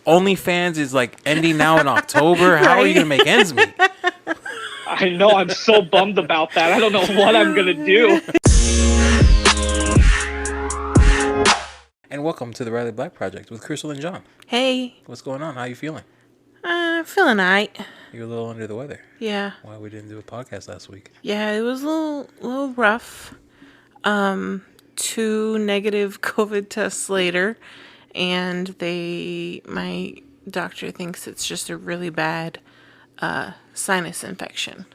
OnlyFans is like ending now in October. How are you gonna make ends meet? I know. I'm so bummed about that. I don't know what I'm gonna do. And welcome to the Riley Black Project with Crystal and John. Hey. What's going on? How you feeling? Feeling alright. You're a little under the weather. Yeah. Why we didn't do a podcast last week? Yeah, it was a little rough. 2 negative COVID tests later, and my doctor thinks it's just a really bad sinus infection.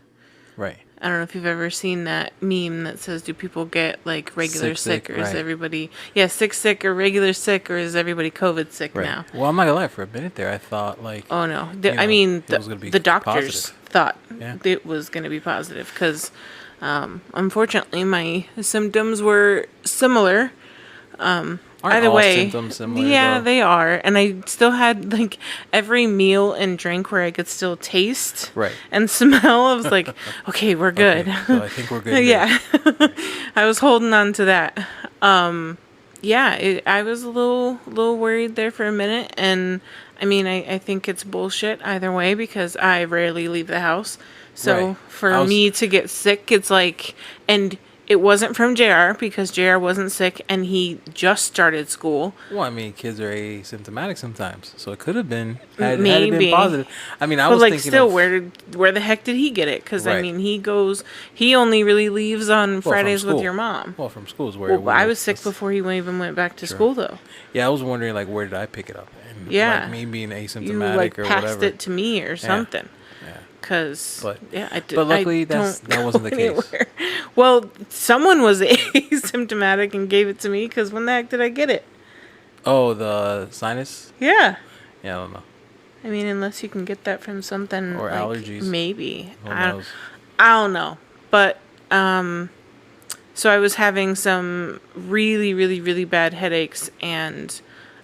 Right. I don't know if you've ever seen that meme that says, do people get like regular sick or is everybody sick or regular sick, or is everybody COVID sick now? Well, I'm not gonna lie, for a minute there I thought like, oh no, the doctors thought it was going to be positive because unfortunately my symptoms were similar. Aren't either all way, symptoms similar? Yeah, though? they are, and I still had like every meal and drink where I could still taste and smell. I was like, okay, we're good. Okay, so I think we're good. Yeah, I was holding on to that. I was a little worried there for a minute, and I mean, I think it's bullshit either way because I rarely leave the house. So for me to get sick, it's like, and it wasn't from JR because JR wasn't sick and he just started school. Well, I mean, kids are asymptomatic sometimes, so it could have been had it been positive. I mean, I was thinking, still, where the heck did he get it? Because I mean, he only really leaves on Fridays with your mom. Well, from school is where. Well, I was sick before he even went back to school, though. Yeah, I was wondering like where did I pick it up? And, like, me being asymptomatic you, or whatever. Passed it to me or something. But luckily that wasn't the case. Well, someone was asymptomatic and gave it to me because when the heck did I get it? Oh, the sinus? Yeah. Yeah, I don't know. I mean, unless you can get that from something or like, allergies. Maybe. Who knows? I don't know. But so I was having some really, really, really bad headaches and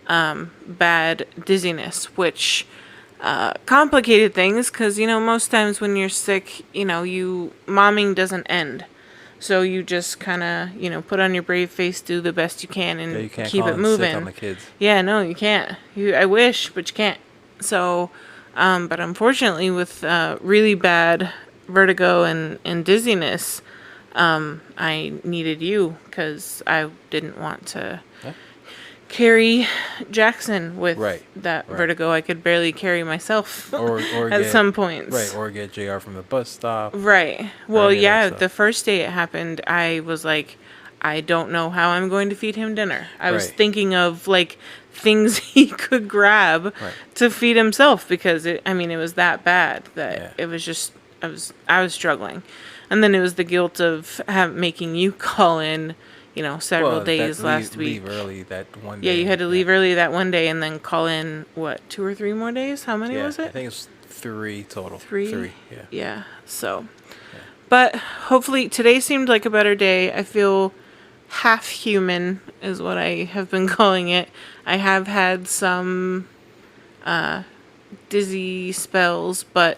bad dizziness, which complicated things because, most times when you're sick, momming doesn't end. So you just kind of, put on your brave face, do the best you can, and you can't keep call it moving. Sick on the kids. Yeah, no, you can't. I wish, but you can't. So, but unfortunately with really bad vertigo and dizziness, I needed you because I didn't want to carry Jackson with that vertigo. I could barely carry myself or at some points. Right, or get JR from the bus stop. Right. Well, the first day it happened, I was like, I don't know how I'm going to feed him dinner. I was thinking of like things he could grab to feed himself because it was that bad that it was just I was struggling. And then it was the guilt of making you call in several days last week. Leave early that one day. Yeah, you had to leave early that one day and then call in, 2 or 3 more days? How many was it? I think it was 3 total. 3? Yeah. Yeah, so. Yeah. But hopefully today seemed like a better day. I feel half human is what I have been calling it. I have had some dizzy spells, but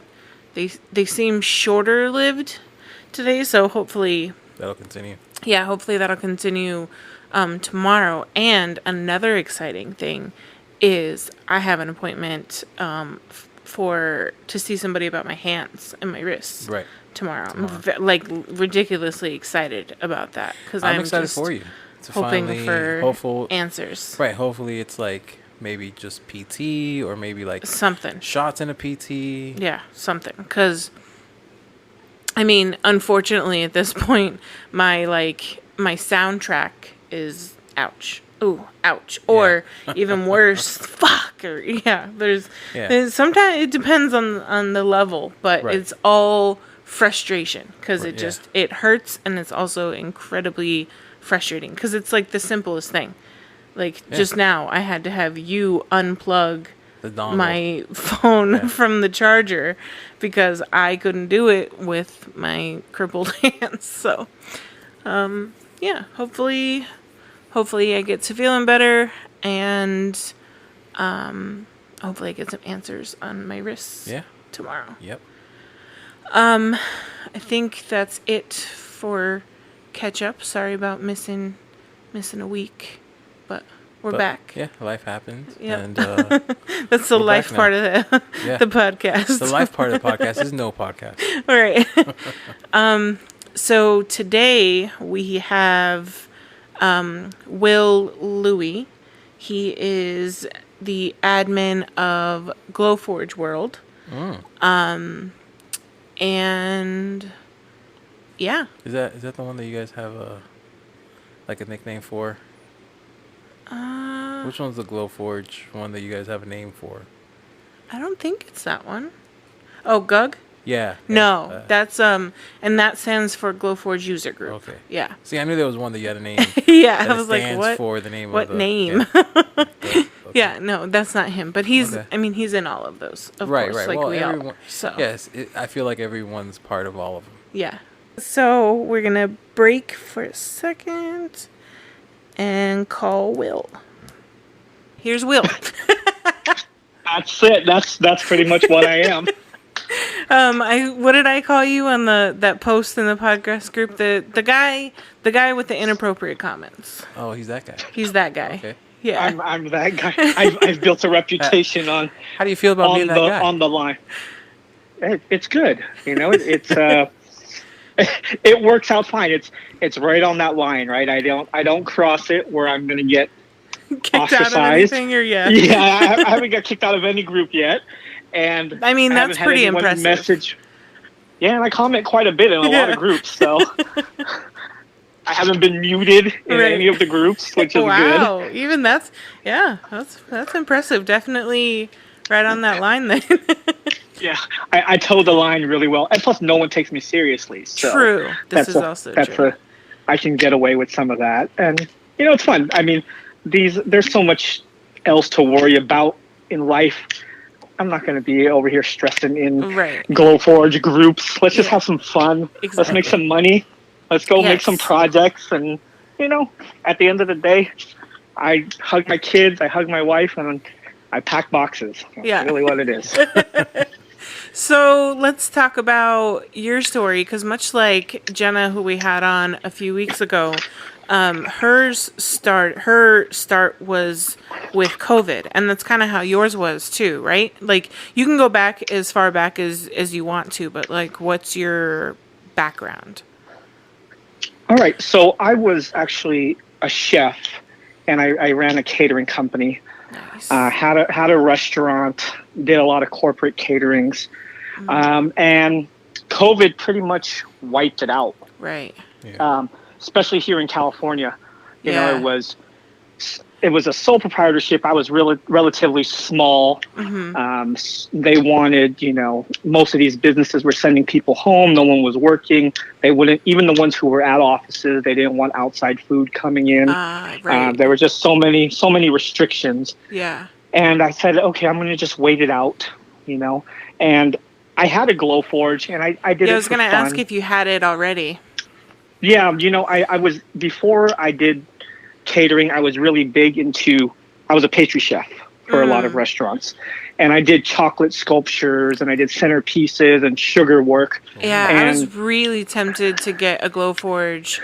they seem shorter lived today, so hopefully that'll continue. Yeah, hopefully that'll continue tomorrow. And another exciting thing is I have an appointment to see somebody about my hands and my wrists tomorrow. I'm ridiculously excited about that because I'm excited just for you. Hoping for answers. Right, hopefully it's like maybe just PT or maybe like something. Shots in a PT. Yeah, something. Because I mean, unfortunately, at this point, my soundtrack is ouch. Ooh, ouch. Or even worse, fuck. Or there's sometimes it depends on the level, but it's all frustration because it hurts and it's also incredibly frustrating because it's like the simplest thing. Like just now, I had to have you unplug my phone from the charger because I couldn't do it with my crippled hands. So, hopefully I get to feeling better and hopefully I get some answers on my wrists tomorrow. Yep. I think that's it for catch up. Sorry about missing a week, but We're back. Yeah, life happens. Yep. And that's the life part of the podcast. The life part of the podcast is no podcast. All right. So today we have Will Louie. He is the admin of Glowforge World. And yeah. Is that the one that you guys have a nickname for? Which one's the Glowforge one that you guys have a name for? I don't think it's that one. Oh, Gug? Yeah. No, that's and that stands for Glowforge User Group. Okay. Yeah. See, I knew there was one that you had a name. Yeah, I was like, what? For the name what of the, name? Yeah. Okay. Yeah, no, that's not him. But he's, Okay. I mean, he's in all of those, of course. Right. Like Well, we everyone. all. So. Yes, I feel like everyone's part of all of them. Yeah. So we're gonna break for a second and call Will. Here's Will. That's it. That's pretty much what I am. What did I call you on that post in the podcast group? The guy with the inappropriate comments. Oh, he's that guy. He's that guy. Okay. Yeah. I'm that guy. I've built a reputation on. How do you feel about being that guy? On the line? It's good. You know, it's it works out fine. It's right on that line, right? I don't cross it where I'm gonna get kicked ostracized. out of anything, or yeah. Yeah, I haven't got kicked out of any group yet, and I mean that's pretty impressive. Message. Yeah, and I comment quite a bit in a lot of groups, so I haven't been muted in any of the groups, which is good. Wow, even that's impressive. Definitely right on that line then. Yeah, I toe the line really well, and plus no one takes me seriously. So true. This is also true. I can get away with some of that, and you know it's fun. I mean, there's so much else to worry about in life. I'm not going to be over here stressing in Glowforge groups. Let's just have some fun. Exactly. Let's make some money. Let's go make some projects, and you know, at the end of the day, I hug my kids, I hug my wife, and I pack boxes. That's really what it is. So let's talk about your story, because much like Jenna, who we had on a few weeks ago, her start was with COVID, and that's kind of how yours was too, right? Like you can go back as far back as you want to, but like, what's your background? All right, so I was actually a chef, and I ran a catering company. Nice. Had a restaurant, did a lot of corporate caterings, and COVID pretty much wiped it out. Right. Yeah. Especially here in California, you know, it was a sole proprietorship. I was relatively small. Mm-hmm. They wanted, you know, most of these businesses were sending people home. No one was working. They wouldn't, even the ones who were at offices, they didn't want outside food coming in. Right. There were just so many restrictions. Yeah. And I said, okay, I'm going to just wait it out, you know. And I had a Glowforge, and I did it for fun. I was going to ask if you had it already. Yeah, you know, I was, before I did catering, I was really big into, I was a pastry chef for a lot of restaurants. And I did chocolate sculptures, and I did centerpieces and sugar work. Yeah, I was really tempted to get a Glowforge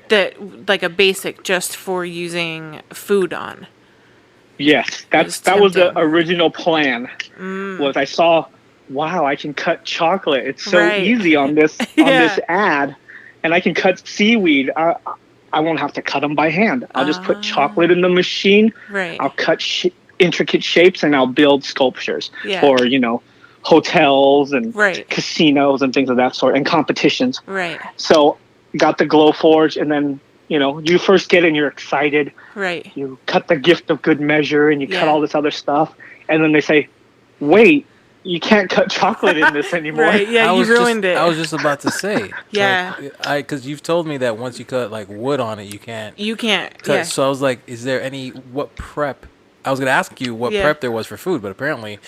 that, like a basic, just for using food on. Yes, that was the original plan. Was I saw, wow, I can cut chocolate. It's so easy on this this ad. And I can cut seaweed. I won't have to cut them by hand. I'll just put chocolate in the machine. Right. I'll cut intricate shapes, and I'll build sculptures for, you know, hotels and casinos and things of that sort, and competitions. Right. So got the Glowforge, and then, you know, you first get in, you're excited. Right. You cut the gift of good measure, and you cut all this other stuff. And then they say, wait, you can't cut chocolate in this anymore. Right, yeah, you ruined it. I was just about to say. Yeah. Because you've told me that once you cut, like, wood on it, you can't. You can't, cut. So I was like, is there what prep? I was going to ask you what prep there was for food, but apparently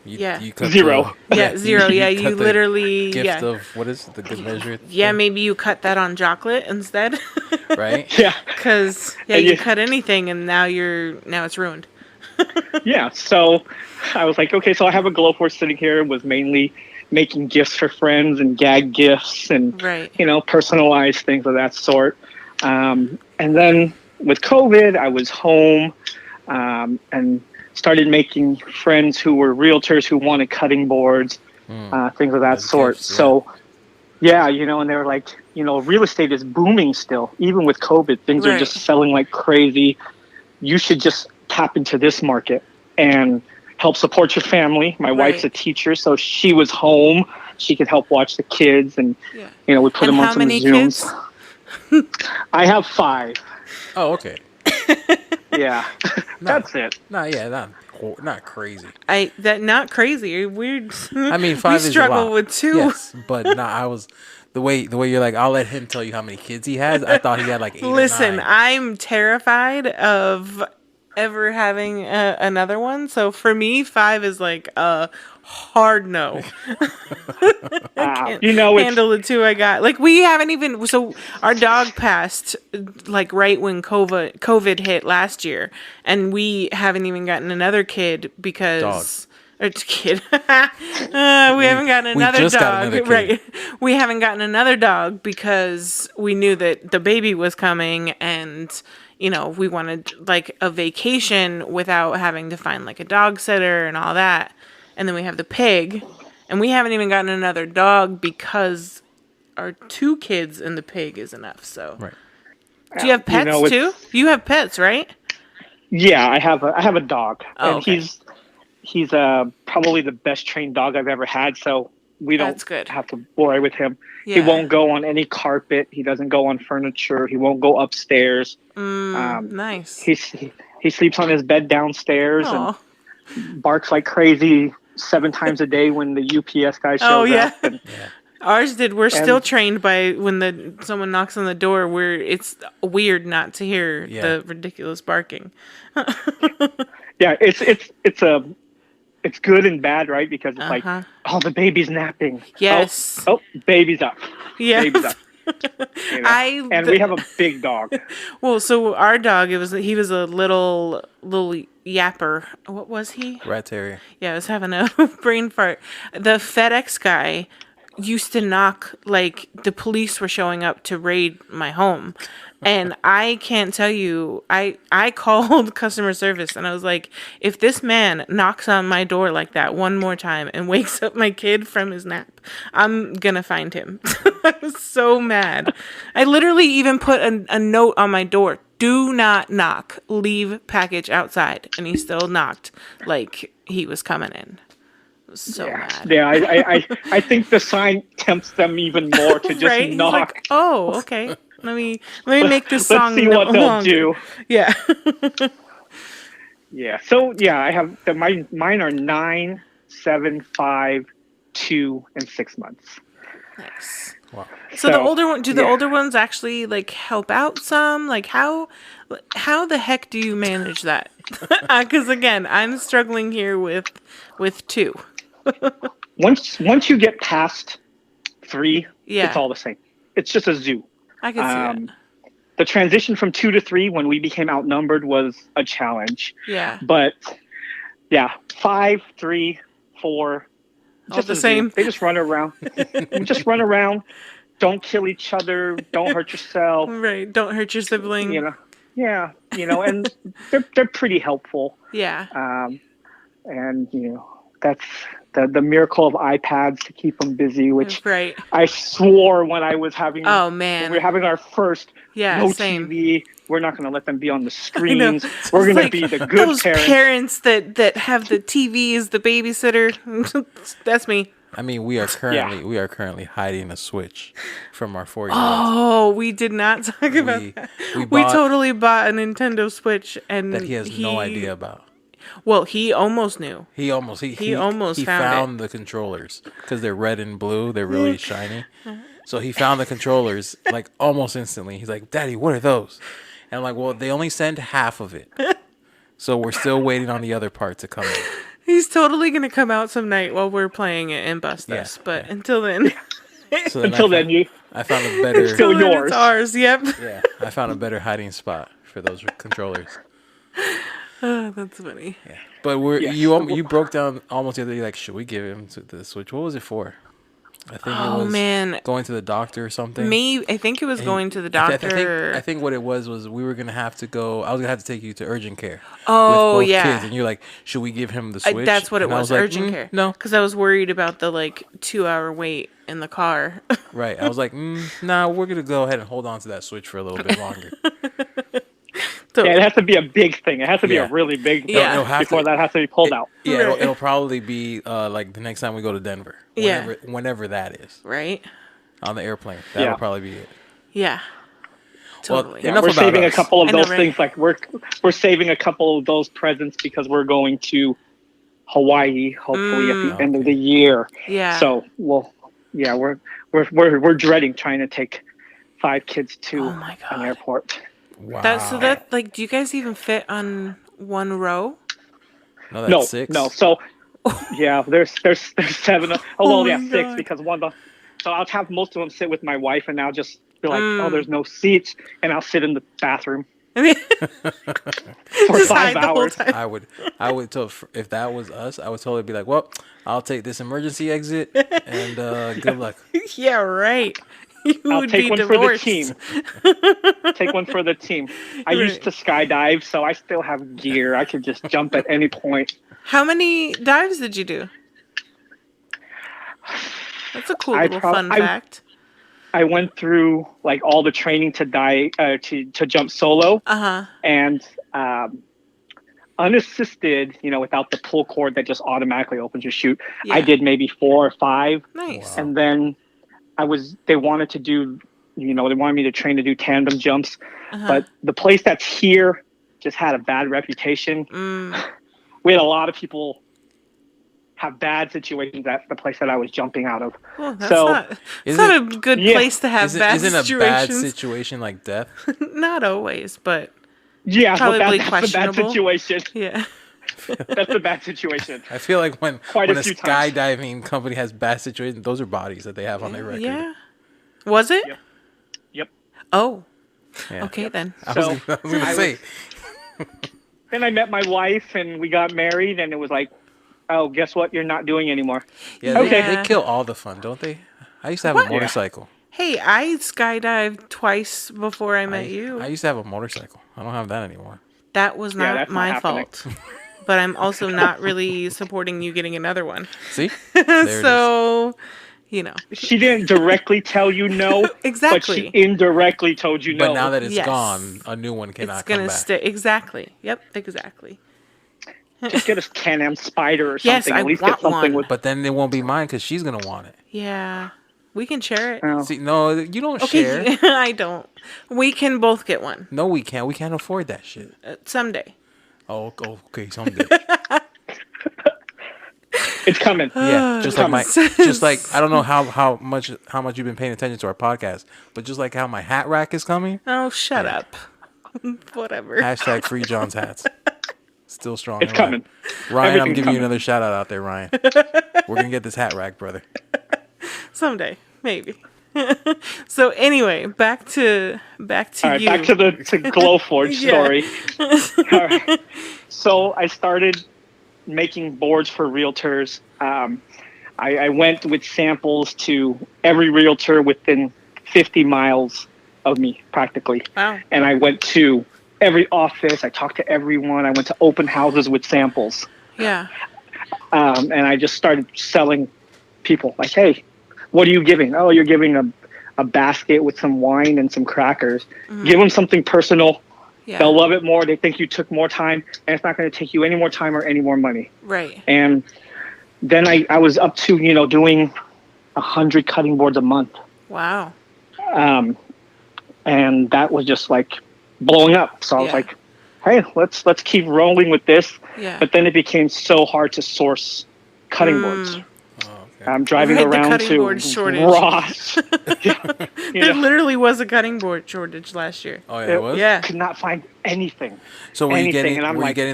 you cut zero. Zero. You literally... gift of, what is it, the good measure? Yeah, maybe you cut that on chocolate instead. Right? Yeah. Because, you cut anything, and now it's ruined. Yeah, so I was like, okay, so I have a Glowforge sitting here. It was mainly making gifts for friends and gag gifts and, you know, personalized things of that sort. And then with COVID, I was home, and started making friends who were realtors who wanted cutting boards, things of that sort. Gifts, yeah. So, yeah, and they were like, real estate is booming still, even with COVID. Things are just selling like crazy. You should just tap into this market and help support your family. My wife's a teacher, so she was home. She could help watch the kids, and we put them on some Zooms. I have 5. Oh, okay. Yeah, that's it. Not crazy. Not crazy. Weird. I mean, 5 is a lot. We struggle with 2. Yes, but I was the way you're like, I'll let him tell you how many kids he has. I thought he had like 8 Listen, or 9. I'm terrified of ever having another one. So for me, 5 is like a hard no. I can't handle the 2 I got. Like, we haven't even. So our dog passed like right when COVID hit last year, and we haven't even gotten another kid because. Dog. Or kid. We haven't gotten another dog. Right. We haven't gotten another dog because we knew that the baby was coming, and we wanted like a vacation without having to find like a dog sitter and all that. And then we have the pig, and we haven't even gotten another dog because our 2 kids and the pig is enough. So, right. Do you have pets too? You have pets, right? Yeah, I have a dog, and okay. He's probably the best trained dog I've ever had. So we don't have to worry with him. Yeah. He won't go on any carpet. He doesn't go on furniture. He won't go upstairs. Nice. He sleeps on his bed downstairs and barks like crazy 7 times a day when the UPS guy shows up. And, ours did. We're still trained by when someone knocks on the door. It's weird not to hear the ridiculous barking. Yeah, it's good and bad, right? Because it's like, the baby's napping. Yes. Oh, baby's up. Yeah. Baby's up. And we have a big dog. Well, so our dog, he was a little yapper. What was he? Rat terrier. Yeah, I was having a brain fart. The FedEx guy used to knock, like the police were showing up to raid my home. And I can't tell you, I called customer service and I was like, if this man knocks on my door like that one more time and wakes up my kid from his nap, I'm gonna find him. I was so mad. I literally even put a note on my door. Do not knock. Leave package outside. And he still knocked like he was coming in. I was so mad. Yeah, I think the sign tempts them even more to just knock. Like, oh, okay. Let me make this song. Let's see what they'll do. Yeah. Yeah. So I have mine are 9, 7, 5, 2, and 6 months. Nice. Wow. So the older one, the older ones actually like help out some? Like how the heck do you manage that? Because again, I'm struggling here with 2. Once you get past 3, it's all the same. It's just a zoo. I can see that. The transition from 2 to 3 when we became outnumbered was a challenge. Yeah. But 5, 3, 4, all the same. They just run around. Don't kill each other. Don't hurt yourself. Right. Don't hurt your sibling. Yeah. And they're pretty helpful. Yeah. And that's the miracle of iPads to keep them busy, which I swore when I was having. Oh man, when we were having our first same. TV. We're not going to let them be on the screens. We're going to be the good those parents that have the TV as the babysitter. That's me. I mean, we are currently hiding a Switch from our 4-year-old. Oh, we did not talk about that. We totally bought a Nintendo Switch and that he has no idea about. Well, he almost knew. He found the controllers because they're red and blue. They're really shiny. So he found the controllers like almost instantly. He's like, "Daddy, what are those?" And I'm like, "Well, they only send half of it, so we're still waiting on the other part to come in." He's totally gonna come out some night while we're playing it and bust us. But until then, I found a better. It's still yours. It's ours. Yep. Yeah, I found a better hiding spot for those controllers. Oh, that's funny. Yeah, but you broke down almost the other day. Like, should we give him the Switch? What was it for? I think it was going to the doctor or something. I think it was going to the doctor. I think what it was we were gonna have to go. I was gonna have to take you to urgent care. Oh, with both kids, and you're like, should we give him the switch? That's what it was. Urgent care. No, because I was worried about the 2-hour wait in the car. Right. I was like, nah, we're gonna go ahead and hold on to that switch for a little bit longer. Yeah, it has to be a big thing. It has to be a really big thing before that has to be pulled out. Yeah, it'll probably be the next time we go to Denver. Whenever that is. Right. On the airplane. That'll probably be it. Yeah. Totally. Well, we're saving a couple of those things. Like we're saving a couple of those presents because we're going to Hawaii, hopefully at the end of the year. Yeah. So we're dreading trying to take 5 kids to an airport. Wow. Do you guys even fit on one row? No, that's 6. No. So there's 7. Oh, well, 6 because one. So I'll have most of them sit with my wife, and I'll just be like, "Oh, there's no seats," and I'll sit in the bathroom for 5 hours. I would. If that was us, I would totally be like, "Well, I'll take this emergency exit, and good luck." Yeah, right. I'll take one divorced. for the team. Take one for the team. I used to skydive, so I still have gear. I could just jump at any point. How many dives did you do? That's a cool little fun fact. I went through all the training to jump solo. And unassisted, without the pull cord that just automatically opens your chute. Yeah. I did maybe 4 or 5. Nice. Wow. And then they wanted to do, they wanted me to train to do tandem jumps, but the place that's here just had a bad reputation. We had a lot of people have bad situations at the place that I was jumping out of. Well, that's not a good place to have bad situations. Isn't a bad situation like death? Not always, but probably that's a bad situation. Yeah. That's a bad situation. I feel like when a skydiving company has bad situations, those are bodies that they have on their record. Yeah. Was it? Yep. Oh. Yeah. Okay, then. I was going to say. Then I met my wife, and we got married, and it was like, oh, guess what? You're not doing anymore. Yeah, they kill all the fun, don't they? I used to have a motorcycle. Hey, I skydived twice before I met you. I used to have a motorcycle. I don't have that anymore. That was not my fault. But I'm also not really supporting you getting another one. See? So, She didn't directly tell you no. Exactly. But she indirectly told you no. But now that it's gone, a new one cannot come back. It's going to stay. Exactly. Yep, exactly. Just get a Can-Am Spider or something. Yes, I want get something one. But then it won't be mine because she's going to want it. Yeah. We can share it. Oh. See, no, you don't share. I don't. We can both get one. No, we can't. We can't afford that shit. Someday. Oh, okay, someday. It's coming. Yeah, just like I don't know how much you've been paying attention to our podcast, but just like how my hat rack is coming. Oh, shut up. Whatever. # free John's hats. Still strong. It's coming. Ryan, I'm giving you another shout out there, Ryan. We're gonna get this hat rack, brother. Someday, maybe. So anyway, back to All right, you. Back to the Glowforge story. All right. So I started making boards for realtors. I went with samples to every realtor within 50 miles of me, practically. Wow. And I went to every office. I talked to everyone. I went to open houses with samples. Yeah. And I just started selling people like, hey, what are you giving? Oh, you're giving a basket with some wine and some crackers. Mm-hmm. Give them something personal. Yeah. They'll love it more. They think you took more time, and it's not going to take you any more time or any more money. Right. And then I was up to, doing 100 cutting boards a month. Wow. And that was just like blowing up. So I was like, hey, let's keep rolling with this. Yeah. But then it became so hard to source cutting boards. I'm driving around to Ross. There literally was a cutting board shortage last year. Oh, yeah, it was? Yeah. Could not find anything. So were you getting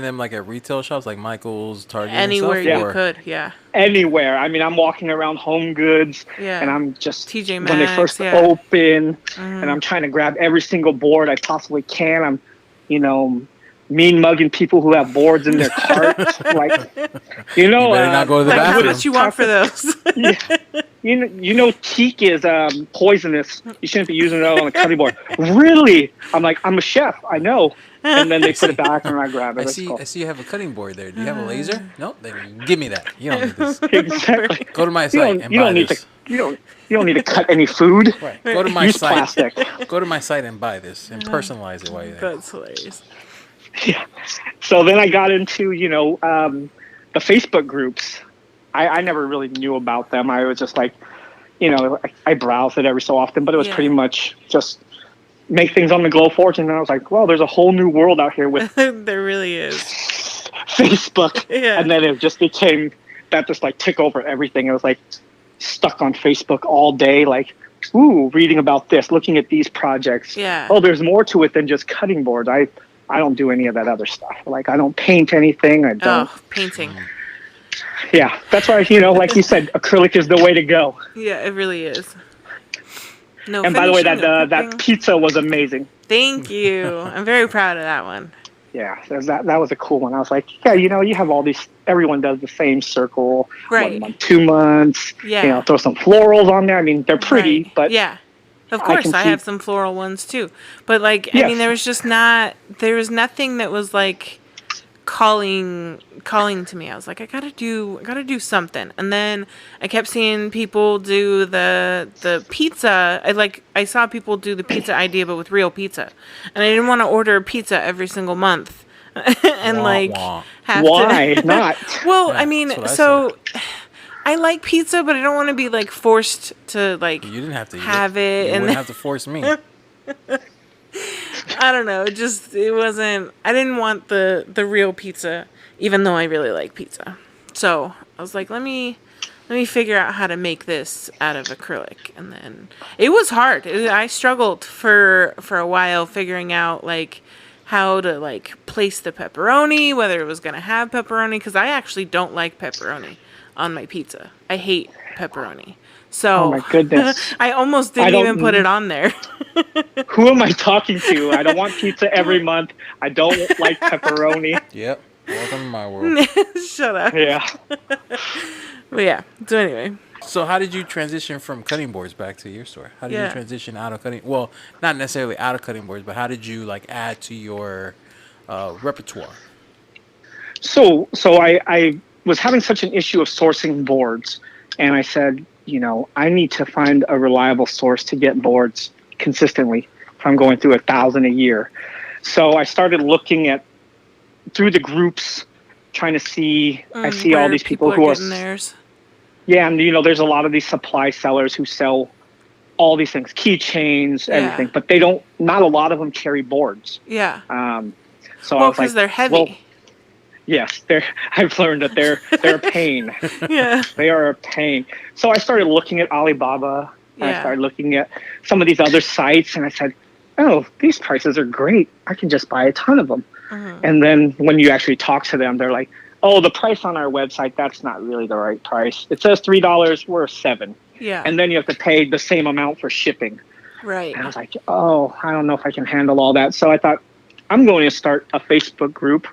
them like at retail shops like Michael's, Target, anywhere and stuff? You could, yeah. Anywhere. I mean, I'm walking around Home Goods, and I'm just TJ Maxx, when they first open, and I'm trying to grab every single board I possibly can. I'm, mean mugging people who have boards in their carts, like, you better not go to the bathroom. How much you want for those? you know, teak is poisonous. You shouldn't be using it on a cutting board. Really? I'm like, I'm a chef. I know. And then they put it back and I grab it. I see you have a cutting board there. Do you have a laser? No, then give me that. You don't need this. Exactly. Go to my site and buy this. You don't need to cut any food. Right. Go to my Use site. Plastic. Go to my site and buy this and personalize it while you're there. That's hilarious. Yeah. So then I got into, the Facebook groups. I never really knew about them. I was just like, I browsed it every so often, but it was pretty much just make things on the Glowforge. And then I was like, well, there's a whole new world out here with there really is Facebook. Yeah. And then it just became that just like took over everything. It was like stuck on Facebook all day, like, ooh, reading about this, looking at these projects. Yeah. Oh, there's more to it than just cutting boards. I don't do any of that other stuff. Like, I don't paint anything. I don't. Oh, painting. Yeah, that's why, like you said, acrylic is the way to go. Yeah, it really is. No. And by the way, that pizza was amazing. Thank you. I'm very proud of that one. Yeah, that was a cool one. I was like, yeah, you have all these. Everyone does the same circle. Right. 1 month, 2 months. Yeah. Throw some florals on there. I mean, they're pretty, but yeah. Of course, I have some floral ones too. But like, I mean, there was nothing that was like calling to me. I was like, I gotta do something. And then I kept seeing people do the pizza. I saw people do the pizza idea, but with real pizza. And I didn't want to order pizza every single month. And have why to not? Well, I mean, I like pizza, but I don't want to be like forced to like. You didn't have to have it, you and wouldn't have to force me. I don't know. It wasn't. I didn't want the real pizza, even though I really like pizza. So I was like, let me figure out how to make this out of acrylic, and then it was hard. I struggled for a while figuring out like how to like place the pepperoni, whether it was gonna have pepperoni, because I actually don't like pepperoni on my pizza. I hate pepperoni. So, oh my goodness. I almost didn't even put it on there. Who am I talking to? I don't want pizza every month. I don't like pepperoni. Yep. Welcome to my world. Shut up. Yeah. But yeah. So anyway. So how did you transition from cutting boards back to your store? How did you transition out of cutting? Well, not necessarily out of cutting boards, but how did you like add to your repertoire? So I was having such an issue of sourcing boards, and I said, I need to find a reliable source to get boards consistently if I'm going through 1,000 a year. So I started looking through the groups, trying to see, I see all these people who are, theirs. Yeah, and there's a lot of these supply sellers who sell all these things, keychains, everything, but not a lot of them carry boards. Yeah. So I was because they're heavy. Well, yes, I've learned that they're a pain. Yeah. They are a pain. So I started looking at Alibaba, and I started looking at some of these other sites, and I said, oh, these prices are great. I can just buy a ton of them. Mm-hmm. And then when you actually talk to them, they're like, oh, the price on our website, that's not really the right price. It says $3, we're $7. Yeah. And then you have to pay the same amount for shipping. Right. And I was like, oh, I don't know if I can handle all that. So I thought, I'm going to start a Facebook group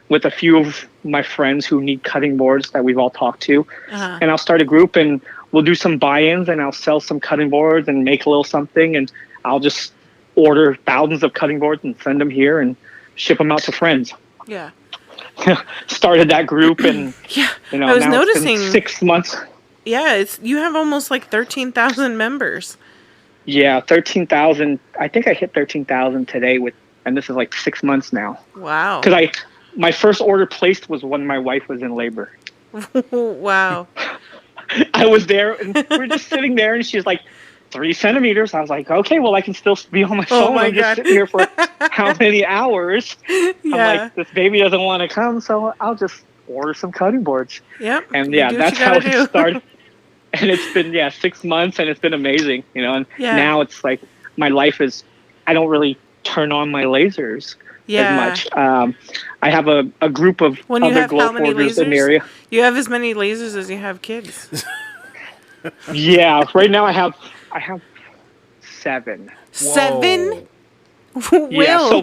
with a few of my friends who need cutting boards that we've all talked to. Uh-huh. And I'll start a group, and we'll do some buy-ins, and I'll sell some cutting boards and make a little something, and I'll just order thousands of cutting boards and send them here and ship them out to friends. Yeah. Started that group, and I was now noticing it's been 6 months. Yeah, you have almost like 13,000 members. Yeah, 13,000. I think I hit 13,000 today and this is like 6 months now. Wow. Because my first order placed was when my wife was in labor. Wow. I was there, and we were just sitting there, and she's like, 3 centimeters. I was like, okay, well, I can still be on my phone. I'm just sitting here for how many hours? Yeah. I'm like, this baby doesn't want to come, so I'll just order some cutting boards. Yep. And that's how it started. And it's been 6 months, and it's been amazing, and now it's like my life is, I don't really turn on my lasers as much. I have a group of other glow forgers in the area. You have as many lasers as you have kids. Yeah, right now I have 7. 7? Yeah,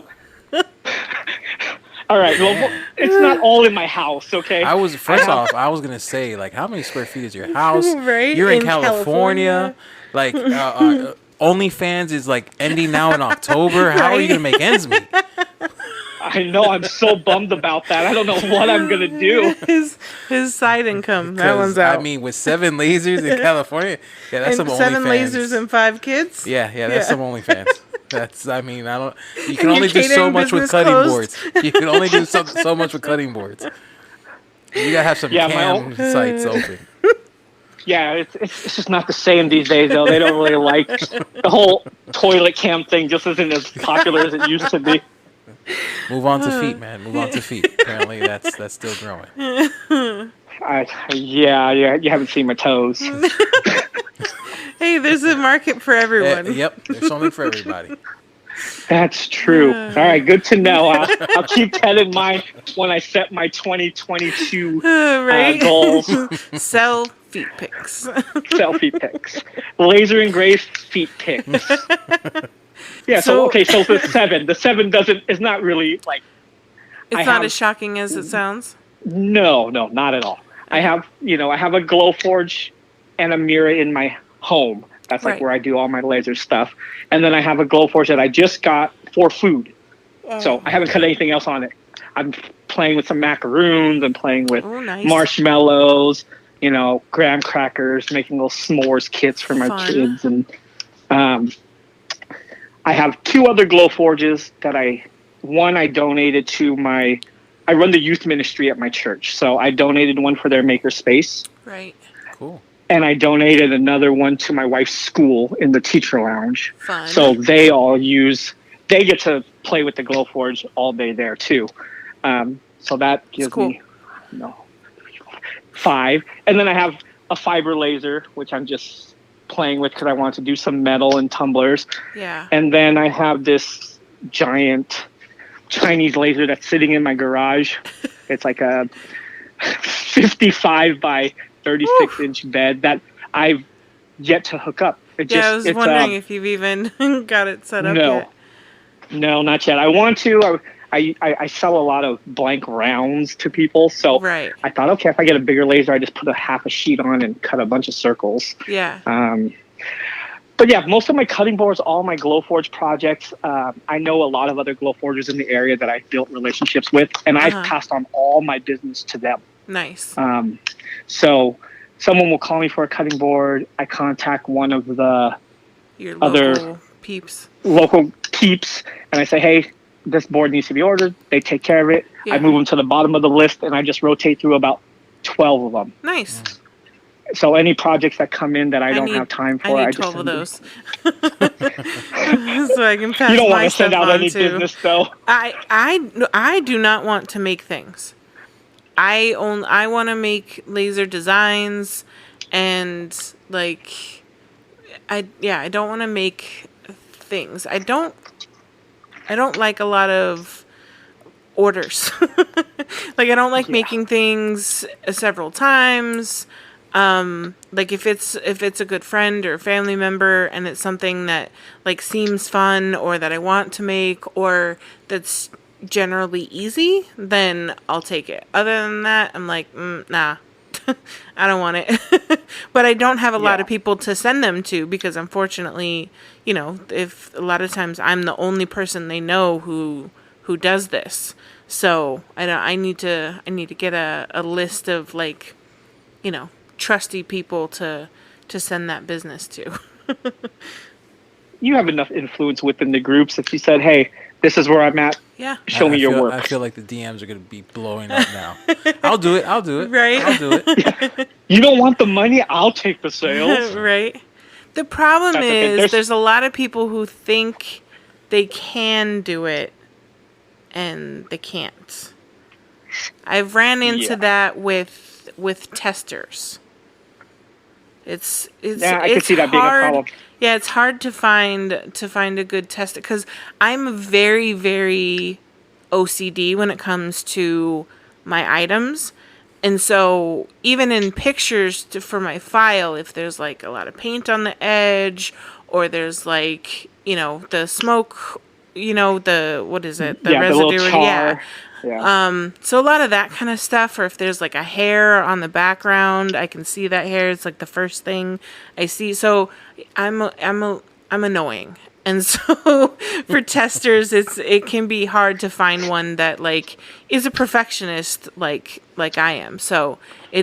All right. Well, it's not all in my house, okay? I was gonna say, like, how many square feet is your house? Right? You're in California. Like, OnlyFans is like ending now in October. How are you gonna make ends meet? I know. I'm so bummed about that. I don't know what I'm gonna do. His side income. That one's out. I mean, with 7 lasers in California, yeah, that's and some 7 OnlyFans. lasers and 5 kids. Yeah, that's some OnlyFans. That's. I mean, I don't. You can And only do so much with cutting closed. boards. You can only do so much with cutting boards. You gotta have some cam sites open. Yeah, it's just not the same these days, though. They don't really like the whole toilet cam thing. Just isn't as popular as it used to be. Move on to feet, man. Move on to feet. Apparently, that's still growing. Yeah, you haven't seen my toes. Hey, there's a market for everyone. Yep, there's something for everybody. That's true. All right, good to know. I'll keep that in mind when I set my 2022 goals. Sell feet pics. Selfie pics. Laser engraved feet pics. Yeah, so the 7. The 7 is not really like... It's not as shocking as it sounds? No, not at all. I have a glow forge and a mirror in my home. That's like where I do all my laser stuff. And then I have a glow forge that I just got for food. So I haven't cut anything else on it. I'm playing with some macaroons. I'm playing with marshmallows, graham crackers, making little s'mores kits for my kids. And I have 2 other glow forges that I donated to I run the youth ministry at my church. So I donated one for their maker space. Right. Cool. And I donated another one to my wife's school in the teacher lounge. Fun. So they get to play with the Glowforge all day there too. So that gives me 5. And then I have a fiber laser, which I'm just playing with because I want to do some metal and tumblers. Yeah. And then I have this giant Chinese laser that's sitting in my garage. It's like a 55 by 36-inch bed that I've yet to hook up. I was wondering if you've even got it set up yet. No, not yet. I want to. I sell a lot of blank rounds to people, so I thought, okay, if I get a bigger laser, I just put a half a sheet on and cut a bunch of circles. Yeah. But yeah, most of my cutting boards, all my Glowforge projects, I know a lot of other Glowforgers in the area that I've built relationships with, and I've passed on all my business to them. Nice. So someone will call me for a cutting board. I contact one of your other local peeps, and I say, hey, this board needs to be ordered. They take care of it. Yeah. I move them to the bottom of the list, and I just rotate through about 12 of them. Nice. So any projects that come in that I don't have time for, I need 12 of those. So I can pass. You don't want to send out any business, though. I do not want to make things. I want to make laser designs, and I don't want to make things. I don't like a lot of orders. I don't like making things several times. If it's a good friend or family member and it's something that seems fun or that I want to make or that's generally easy, then I'll take it. Other than that, I'm like, nah, I don't want it. But I don't have a lot of people to send them to because unfortunately, if a lot of times I'm the only person they know who does this. So I need to get a list of trusty people to send that business to. You have enough influence within the groups if you said, hey, this is where I'm at. Yeah. Show me your work. I feel like the DMs are going to be blowing up now. I'll do it. Right. I'll do it. Yeah. You don't want the money? I'll take the sales. Right. The problem is there's a lot of people who think they can do it and they can't. I've ran into that with testers. I can see that being a problem. Yeah, it's hard to find a good tester because I'm very, very OCD when it comes to my items. And so even in pictures for my file, if there's a lot of paint on the edge or there's the smoke what is it? The residue. The little char. Yeah. So a lot of that kind of stuff, or if there's like a hair on the background, I can see that hair. It's like the first thing I see. So I'm annoying. And so for testers, it can be hard to find one that like is a perfectionist like I am. So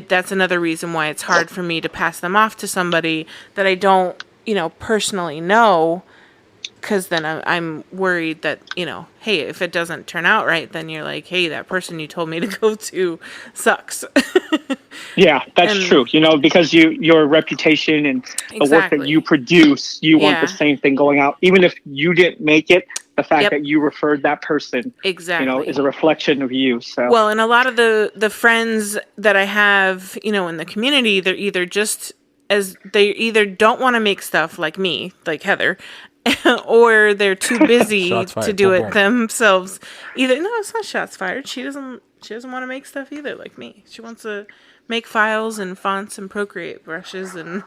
that's another reason why it's hard for me to pass them off to somebody that I don't, personally know, because then I'm worried that, hey, if it doesn't turn out right, then you're like, hey, that person you told me to go to sucks. Yeah, that's true. Because your reputation and the work that you produce, you want the same thing going out. Even if you didn't make it, the fact that you referred that person, is a reflection of you. So well, and a lot of the friends that I have, in the community, they're either don't want to make stuff like me, like Heather, or they're too busy to do it themselves. No, it's not shots fired. She doesn't want to make stuff either like me. She wants to make files and fonts and Procreate brushes and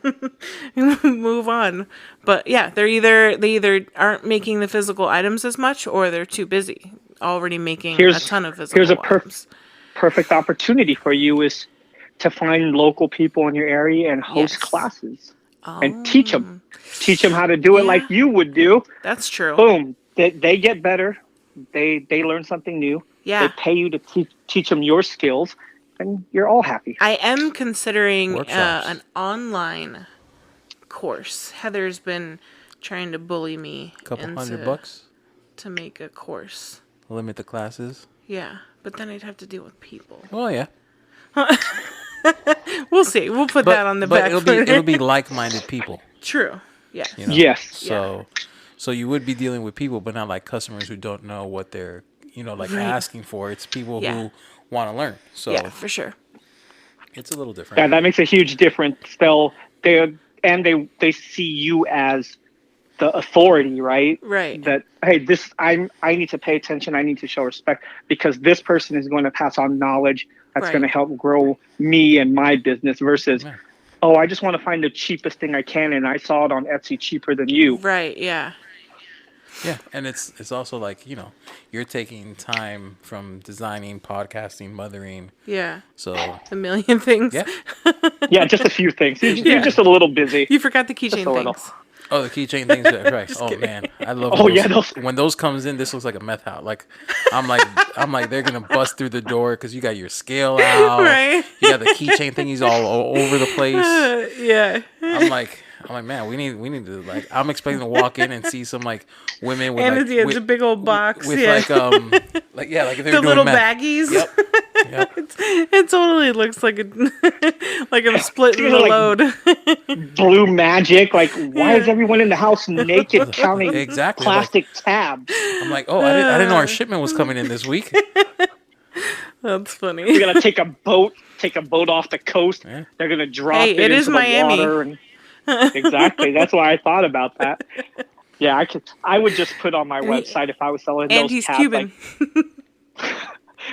move on. But yeah, they either aren't making the physical items as much, or they're too busy already making a ton of physical items. Perfect opportunity for you is to find local people in your area and host classes and teach them how to do it like you would do. That's true. Boom. They get better. They learn something new. Yeah. They pay you to teach them your skills, and you're all happy. I am considering an online course. Heather's been trying to bully me $200 to make a course. Limit the classes. Yeah, but then I'd have to deal with people. Oh yeah. We'll see. We'll put that on the back. It'll be like-minded people. True. Yeah. Yes. So you would be dealing with people, but not like customers who don't know what they're asking for. It's people who want to learn. So yeah, for sure. It's a little different. Yeah, that makes a huge difference. They see you as the authority, right? Right. That hey, I need to pay attention. I need to show respect because this person is going to pass on knowledge that's going to help grow me and my business. Versus, I just want to find the cheapest thing I can, and I saw it on Etsy cheaper than you. Right. Yeah. Yeah, and it's also like, you're taking time from designing, podcasting, mothering. Yeah. So a million things. Yeah. Yeah, just a few things. You're just a little busy. You forgot the keychain things. Oh, the keychain things, right? Oh kidding. Man, I love. When those comes in, this looks like a meth house. Like, I'm like they're gonna bust through the door because you got your scale out. Right. You got the keychain thingies all over the place. Yeah. I'm like, man, we need to like. I'm expecting to walk in and see some like women with it's a big old box with like if they're doing little meth. Baggies. Yep. It totally looks like like I'm splitting the load. Blue magic. Like, why is everyone in the house naked counting plastic tabs? I'm like, I didn't know our shipment was coming in this week. That's funny. We're gonna take a boat off the coast. Yeah. They're gonna drop it into the Miami. Water. And exactly. That's why I thought about that. Yeah, I would just put on my website if I was selling those he's tabs. Cuban. Like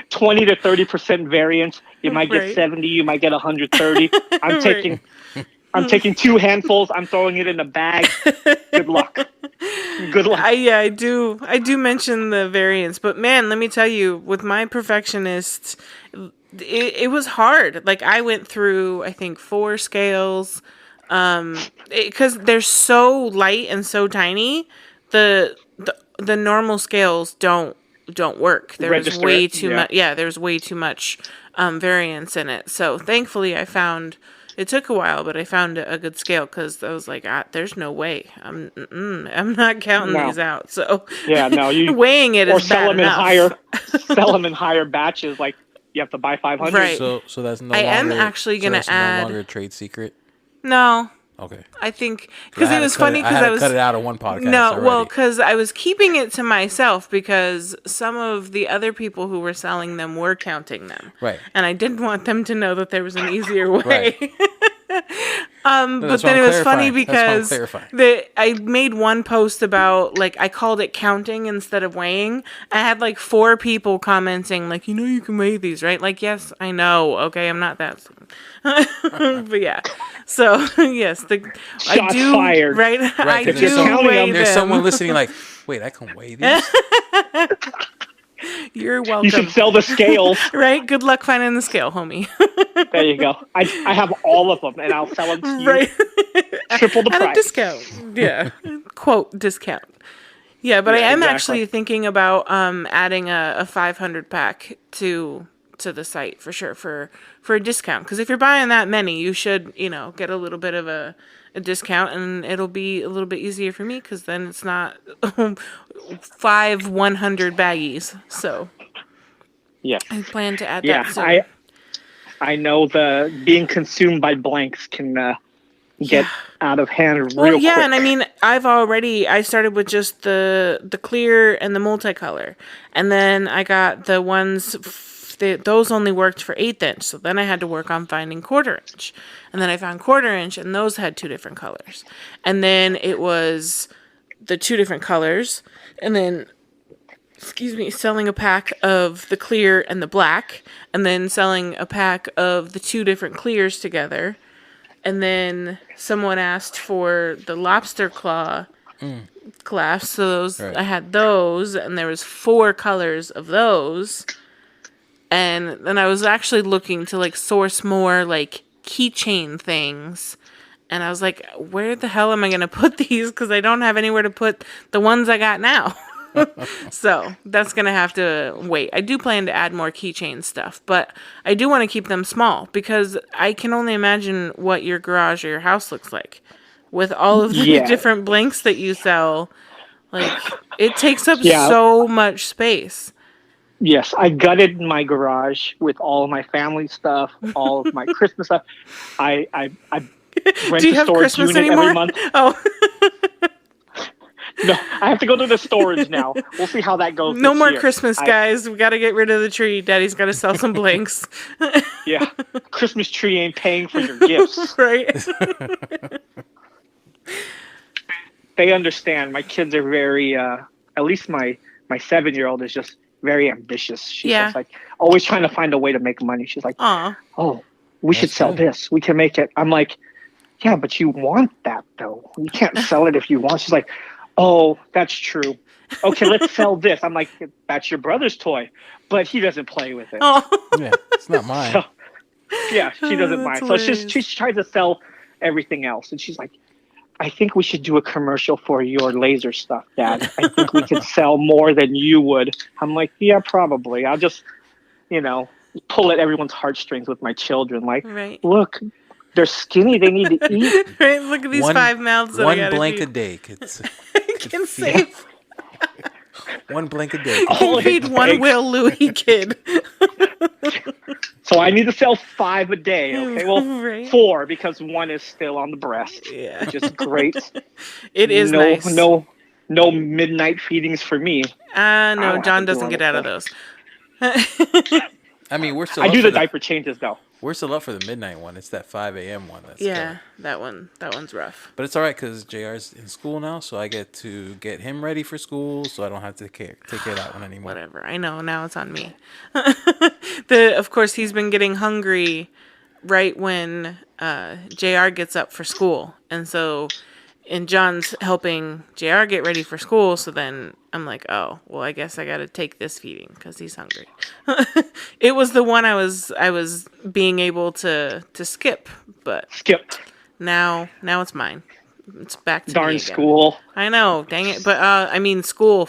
20 to 30% variance. You might get 70. You might get 130. I'm taking 2 handfuls. I'm throwing it in a bag. Good luck. Good luck. I do mention the variance, but man, let me tell you, with my perfectionist, it was hard. Like I went through, I think 4 scales. Because they're so light and so tiny, the normal scales don't work. There's way too much. Yeah, there's way too much variance in it. So thankfully, I found it took a while, but I found a good scale because I was like, there's no way. I'm not counting these out. So you weighing it is bad enough. Sell them in higher batches. Like you have to buy 500. Right. So that's no longer. I am actually going to add. No longer a trade secret. No. Okay. I think because it was funny because I was cut it out of one podcast. No, well, because I was keeping it to myself because some of the other people who were selling them were counting them, right? And I didn't want them to know that there was an easier way. Right. But then it was funny because I made one post about like I called it counting instead of weighing. I had like 4 people commenting like, you can weigh these, right? Like, yes, I know. Okay, I'm not that But yeah. So yes, I do fired. right. I do weigh them. There's someone listening like, wait, I can weigh these. You're welcome. You should sell the scales. Right? Good luck finding the scale, homie. There you go. I have all of them, and I'll sell them to you. Right. Triple the price. At a discount. Yeah. Quote, discount. Yeah, but I am actually thinking about adding a 500 pack to the site for sure for a discount. Because if you're buying that many, you should, get a little bit of a discount, and it'll be a little bit easier for me because then it's not 5 100 baggies. So yeah, I plan to add that soon. I know the being consumed by blanks can get out of hand real quick. And I mean, I started with just the clear and the multicolor, and then I got the ones. Those only worked for 1/8 inch, so then I had to work on finding 1/4 inch, and then I found 1/4 inch, and those had 2 different colors, and then it was the 2 different colors, and then selling a pack of the clear and the black, and then selling a pack of the 2 different clears together, and then someone asked for the lobster claw clasps, so those I had those, and there was 4 colors of those. And then I was actually looking to source more keychain things. And I was like, where the hell am I going to put these? Because I don't have anywhere to put the ones I got now. So that's going to have to wait. I do plan to add more keychain stuff, but I do want to keep them small because I can only imagine what your garage or your house looks like with all of the different blanks that you sell. It takes up so much space. Yes, I gutted my garage with all of my family stuff, all of my Christmas stuff. I rent a storage unit every month. Oh. No, I have to go to the storage now. We'll see how that goes. No more Christmas, guys. We got to get rid of the tree. Daddy's got to sell some blanks. Yeah, Christmas tree ain't paying for your gifts. Right. They understand. My kids are very, at least my 7-year-old is just very ambitious. She's just always trying to find a way to make money. She's like, oh, we should sell this. We can make it. I'm like, yeah, but you want that though. You can't sell it if you want. She's like, oh, that's true. Okay, let's sell this. I'm like, that's your brother's toy, but he doesn't play with it. Oh. Yeah, it's not mine. So, yeah, she doesn't mind. So she tries to sell everything else. And she's like, I think we should do a commercial for your laser stuff, Dad. I think we could sell more than you would. I'm like, yeah, probably. I'll just, pull at everyone's heartstrings with my children. Like, look, they're skinny. They need to eat. Right? Look at these 5 mouths that I gotta blank feed. A day can save. 1 blank a day. Can feed 1 Will Louie kid. So I need to sell 5 a day. Okay, well, 4 because 1 is still on the breast. Yeah, which is great. It is nice. No midnight feedings for me. No, John doesn't get out of those. I mean, we're still. I do the diaper changes though. We're still up for the midnight one. It's that 5 a.m. one. That's that one's rough. But it's all right because JR's in school now, so I get to get him ready for school, so I don't have to take care of that one anymore. Whatever. I know. Now it's on me. Of course, he's been getting hungry right when JR gets up for school, and John's helping JR get ready for school. So then I'm like, oh, well, I guess I got to take this feeding because he's hungry. It was the one I was being able to skip, but now it's mine. It's back to me again. School. I know, dang it. But school.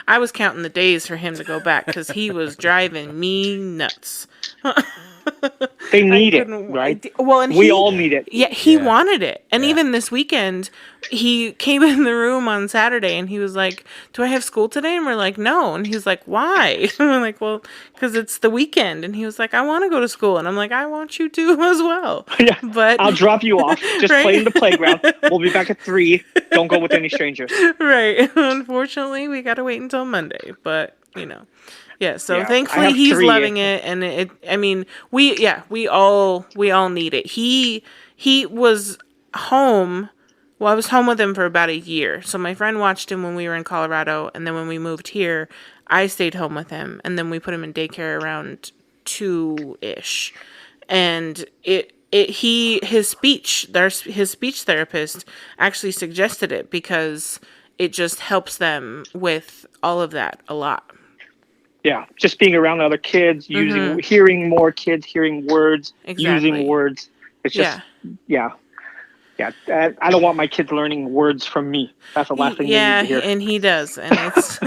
I was counting the days for him to go back because he was driving me nuts. They need it, right? And we all need it. Yeah, he wanted it. And even this weekend, he came in the room on Saturday and he was like, do I have school today? And we're like, no. And he was like, why? And we're like, well, because it's the weekend. And he was like, I want to go to school. And I'm like, I want you to as well. Yeah, but I'll drop you off. Just play in the playground. We'll be back at 3. Don't go with any strangers. Right. Unfortunately, we got to wait until Monday. But, Yeah, so thankfully he's loving it, and we all need it. He was home. Well, I was home with him for about a year. So my friend watched him when we were in Colorado, and then when we moved here, I stayed home with him, and then we put him in daycare around 2-ish. And his speech therapist actually suggested it because it just helps them with all of that a lot. Yeah, just being around other kids, hearing more kids, hearing words, using words. It's just, yeah. I don't want my kids learning words from me. That's the last thing they need to hear. And he does, and it's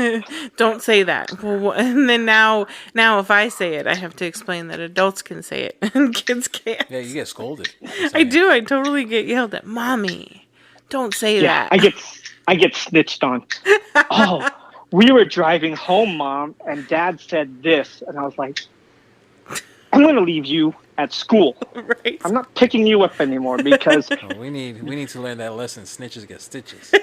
don't say that. Well, and then now if I say it, I have to explain that adults can say it and kids can't. Yeah, you get scolded. I do. I totally get yelled at. Mommy, don't say that. I get snitched on. Oh, we were driving home, Mom, and Dad said this, and I was like, I'm going to leave you at school. Right. I'm not picking you up anymore because we need to learn that lesson. Snitches get stitches.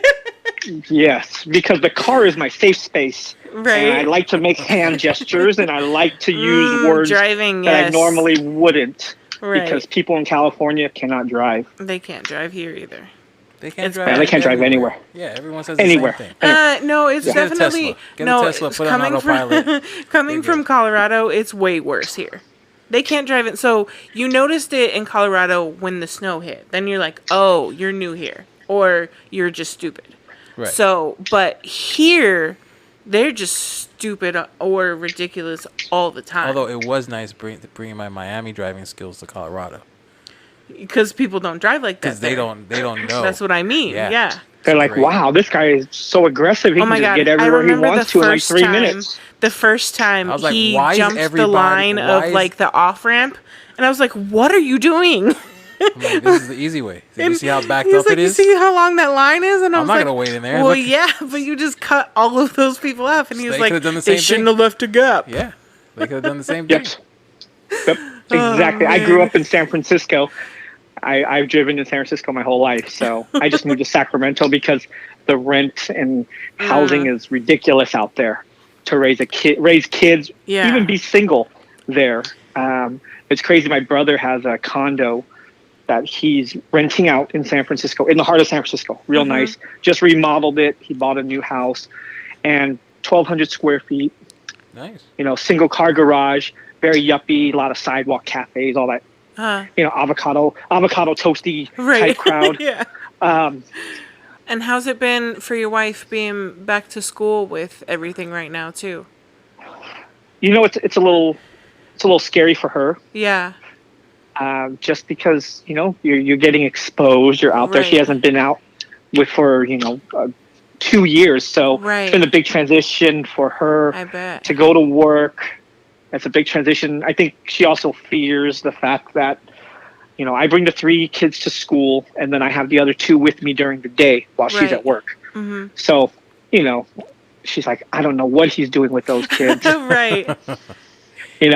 Yes, because the car is my safe space. Right. And I like to make hand gestures and I like to use words that I normally wouldn't. Right. Because people in California cannot drive. They can't drive here either. They can't drive. They can't drive anywhere. Yeah, everyone says the same thing. No, it's definitely Get a Tesla. Put it on autopilot. Coming from Colorado, it's way worse here. They can't drive it. So you noticed it in Colorado when the snow hit. Then you're like, oh, you're new here. Or you're just stupid. Right. So, but here, they're just stupid or ridiculous all the time. Although it was nice bringing my Miami driving skills to Colorado. Because people don't drive like that. Because they don't know. That's what I mean. Yeah. They're like, wow, this guy is so aggressive. He can just get everywhere he wants to in like 3 minutes. The first time he jumped the line of like the off ramp, and I was like, "What are you doing?" I'm like, this is the easy way. Did you see how backed up it is? You see how long that line is? And I'm not gonna wait in there. Well, yeah, but you just cut all of those people off, and he was like, "They shouldn't have left a gap." Yeah, they could have done the same thing. Yep, exactly. I grew up in San Francisco. I've driven in San Francisco my whole life, so I just moved to Sacramento because the rent and housing is ridiculous out there to raise kids, even be single there. It's crazy. My brother has a condo that he's renting out in San Francisco, in the heart of San Francisco. Real nice. Just remodeled it. He bought a new house and 1,200 square feet. Nice. Single car garage, very yuppie, a lot of sidewalk cafes, all that. Avocado toasty type crowd. Yeah. And how's it been for your wife being back to school with everything right now too? It's a little scary for her. Yeah. Just because you're getting exposed. You're out there. She hasn't been out for 2 years, so it's been a big transition for her. I bet. To go to work. It's a big transition. I think she also fears the fact that, I bring the 3 kids to school and then I have the other 2 with me during the day while she's at work. Mm-hmm. So, she's like, I don't know what he's doing with those kids. Right.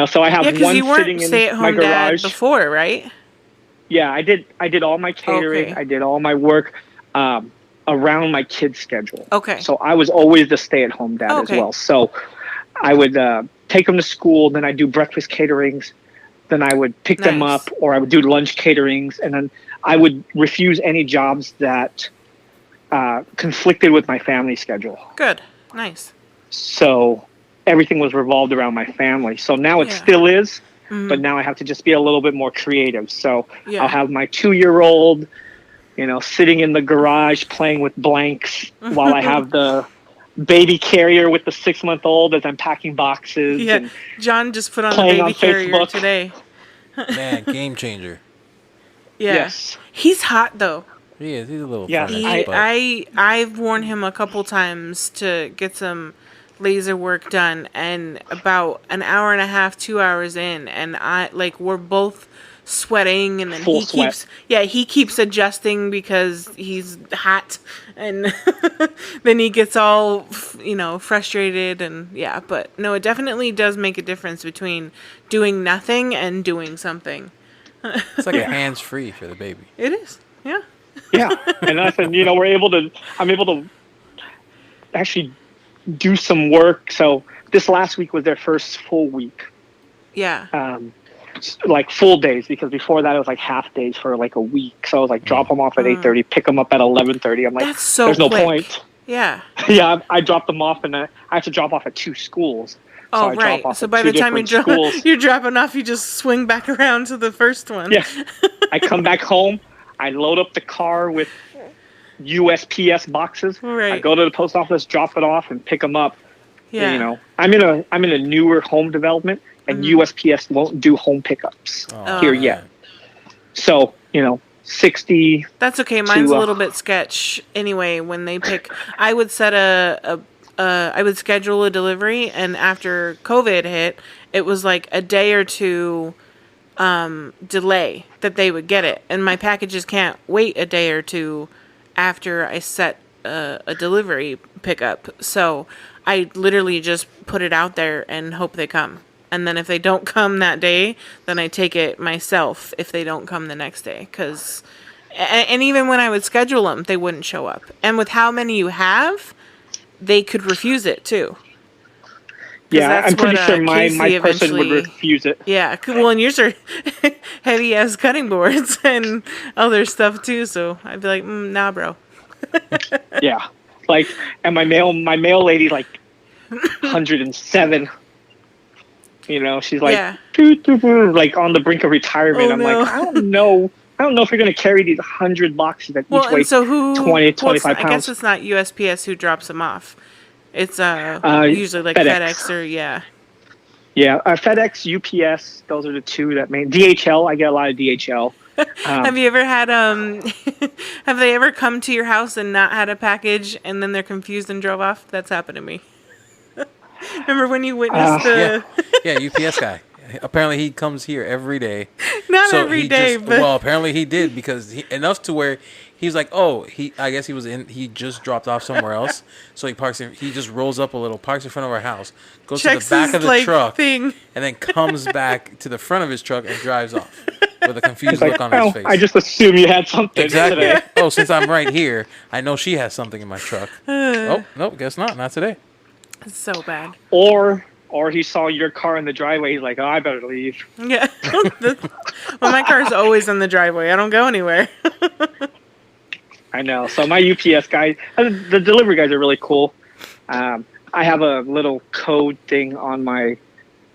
So I have one you weren't sitting in stay-at-home my garage. Dad before, right? Yeah, I did all my catering. Okay. I did all my work around my kids' schedule. Okay. So I was always the stay-at-home dad as well. So I would take them to school, then I'd do breakfast caterings, then I would pick them up, or I would do lunch caterings, and then I would refuse any jobs that conflicted with my family schedule. Good. Nice. So everything was revolved around my family. So now it still is, but now I have to just be a little bit more creative. So I'll have my 2-year-old, sitting in the garage playing with blanks while I have the baby carrier with the 6-month-old as I'm packing boxes. Yeah, and John just put on the baby carrier today. Man, game changer. Yeah. Yes. He's hot though. He is. He's a little. Yeah. I've worn him a couple times to get some laser work done, and about an hour and a half, 2 hours in, and we're both sweating, and then he keeps adjusting because he's hot, and then he gets all frustrated, and but no, it definitely does make a difference between doing nothing and doing something. It's like a hands-free for the baby. It is. Yeah And I'm able to actually do some work. So this last week was their first full week. Like full days, because before that it was like half days for like a week. So I was like, drop them off at 8:30, pick them up at 11:30. I'm like, that's so there's quick. No point. Yeah. Yeah, I dropped them off, and I have to drop off at 2 schools. Oh, right. So by the time you're dropping off, you just swing back around to the first one. Yeah. I come back home. I load up the car with USPS boxes. Right. I go to the post office, drop it off, and pick them up. Yeah. You know, I'm in a newer home development, and USPS won't do home pickups here yet. So, you know, 60. That's okay. Mine's a little bit sketch anyway. When they pick, I would set I would schedule a delivery, and after COVID hit, it was like a day or two delay that they would get it, and my packages can't wait a day or two after I set a delivery pickup. So I literally just put it out there and hope they come. And then if they don't come that day, then I take it myself if they don't come the next day. And even when I would schedule them, they wouldn't show up. And with how many you have, they could refuse it too. Yeah, I'm pretty sure my person would refuse it. Yeah, well, and yours are heavy-ass cutting boards and other stuff too, so I'd be like, nah, bro. Yeah, like, and my mail lady, like, 107. You know, she's like, like on the brink of retirement. I'm like, I don't know if you're going to carry these 100 boxes that each weigh 20, 25 pounds. I guess it's not USPS who drops them off. It's usually like FedEx or Yeah, FedEx, UPS, those are the two that main. DHL, I get a lot of DHL. Have you ever had have they ever come to your house and not had a package and then they're confused and drove off? That's happened to me. Remember when you witnessed the... Yeah, UPS guy. Apparently he comes here every day. Not every day, but... Well, apparently he did, because enough to where he's like, I guess he just dropped off somewhere else. So he just rolls up a little, parks in front of our house, goes to the back of the truck, and then comes back to the front of his truck and drives off with a confused look on his face. I just assume you had something. Exactly. Today. Oh, since I'm right here, I know she has something in my truck. Oh, nope, guess not. Not today. It's so bad. Or he saw your car in the driveway. He's like, I better leave. Yeah. Well, my car's always in the driveway. I don't go anywhere. I know. So my UPS guy, the delivery guys are really cool. I have a little code thing on my,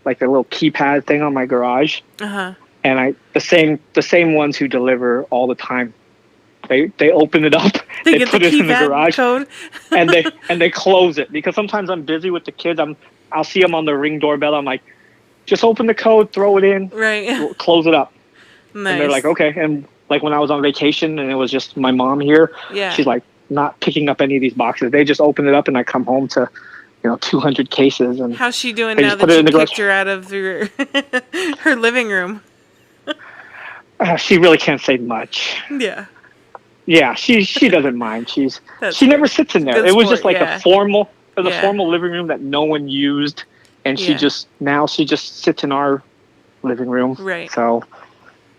like a little keypad thing on my garage. Uh-huh. And the same ones who deliver all the time. They open it up, they put it in the garage, code. and they close it, because sometimes I'm busy with the kids. I'll see them on the Ring doorbell. I'm like, just open the code, throw it in, right, close it up. Nice. And they're like, okay. And like when I was on vacation and it was just my mom here, she's like not picking up any of these boxes. They just open it up, and I come home to 200 cases. And how's she doing now that you kicked her out of her living room? She really can't say much. Yeah. Yeah, she doesn't mind. She never sits in there. It was just like a formal living room that no one used, and she just sits in our living room. Right. So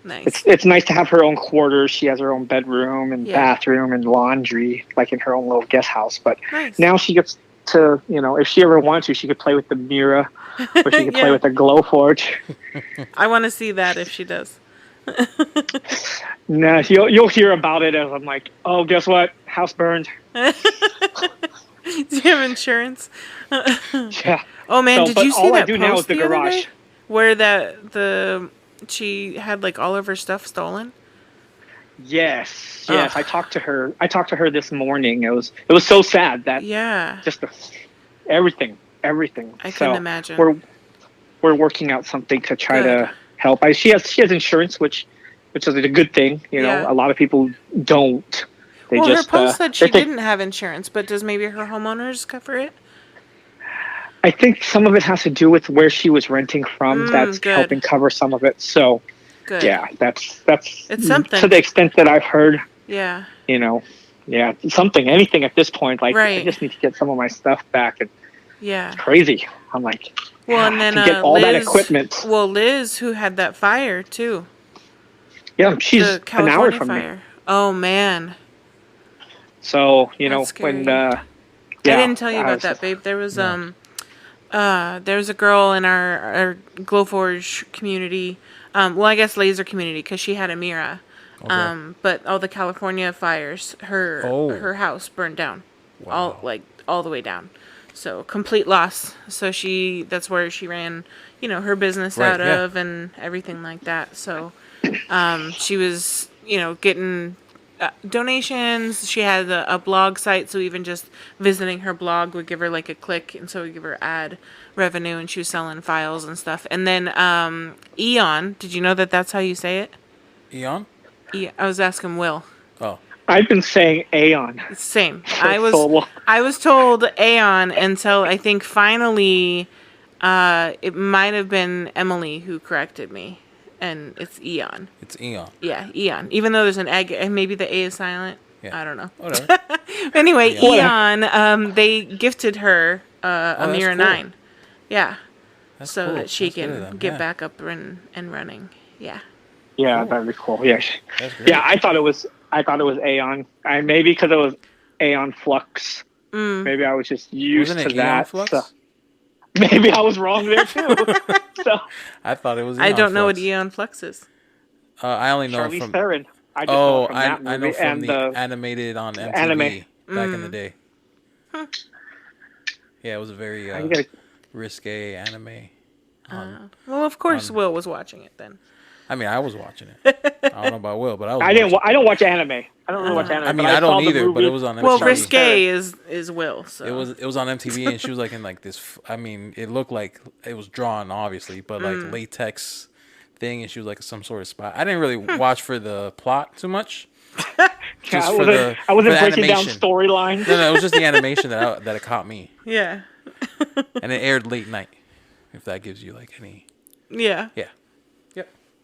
nice. It's nice to have her own quarters. She has her own bedroom and bathroom and laundry, like in her own little guest house. But now she gets to, if she ever wanted to, she could play with the mirror, or she could play with the Glowforge. I want to see that if she does. Nah, you'll hear about it as I'm like, oh, guess what? House burned. Do you have insurance? Yeah. Oh man, did you see that post now is the garage, where she had like all of her stuff stolen? Yes. I talked to her this morning. It was so sad that just everything. I couldn't imagine. We're working out something to try to help. She has insurance, which is a good thing. A lot of people don't. Her post said she didn't have insurance, but does maybe her homeowners cover it? I think some of it has to do with where she was renting from. That's helping cover some of it. So, that's it's something to the extent that I've heard. Yeah. Anything at this point. Like, I just need to get some of my stuff back, and it's crazy. I'm like, and then to get all that equipment. Well, Liz, who had that fire too. Yeah, she's an hour from me. Oh man. So when I didn't tell you about that, babe. There was there's a girl in our Glowforge community. I guess laser community, because she had a Mira. Okay. But all the California fires, her house burned down, all the way down. So complete loss. So that's where she ran, her business out of and everything like that. So she was, getting donations. She had a blog site, so even just visiting her blog would give her like a click, and so it would give her ad revenue, and she was selling files and stuff. And then Eon, did you know that's how you say it? Eon? I was asking Will. Oh. I've been saying Aeon. Same. I was told Aeon until I think finally it might have been Emily who corrected me. And it's Eon. It's Eon. Yeah, Eon. Even though there's an egg, and maybe the A is silent. Yeah. I don't know. Whatever. Anyway, Eon, they gifted her a Mira 9. Yeah. That's so cool. That she can get back up and running. Yeah. Yeah, that'd be cool. Yeah. That's great. Yeah, I thought it was Aeon. Maybe because it was Aeon Flux. Maybe I was just used to that. Flux? So maybe I was wrong there too. So I thought it was. I don't know what Aeon Flux is. I only know Charlize from Theron. I know from I know from the animated on MTV back in the day. Huh. Yeah, it was a very risque anime. Well, of course, Will was watching it then. I mean, I was watching it. I don't know about Will, but I was. I don't watch anime. I don't really watch anime. I mean, I don't either, but it was on MTV. Well, risque is Will. So it was on MTV, and she was like in like this. I mean, it looked like it was drawn, obviously, but like latex thing, and she was like some sort of spy. I didn't really watch for the plot too much. Just I wasn't breaking down storylines. No, it was just the animation that it caught me. Yeah. And it aired late night. If that gives you like any. Yeah. Yeah.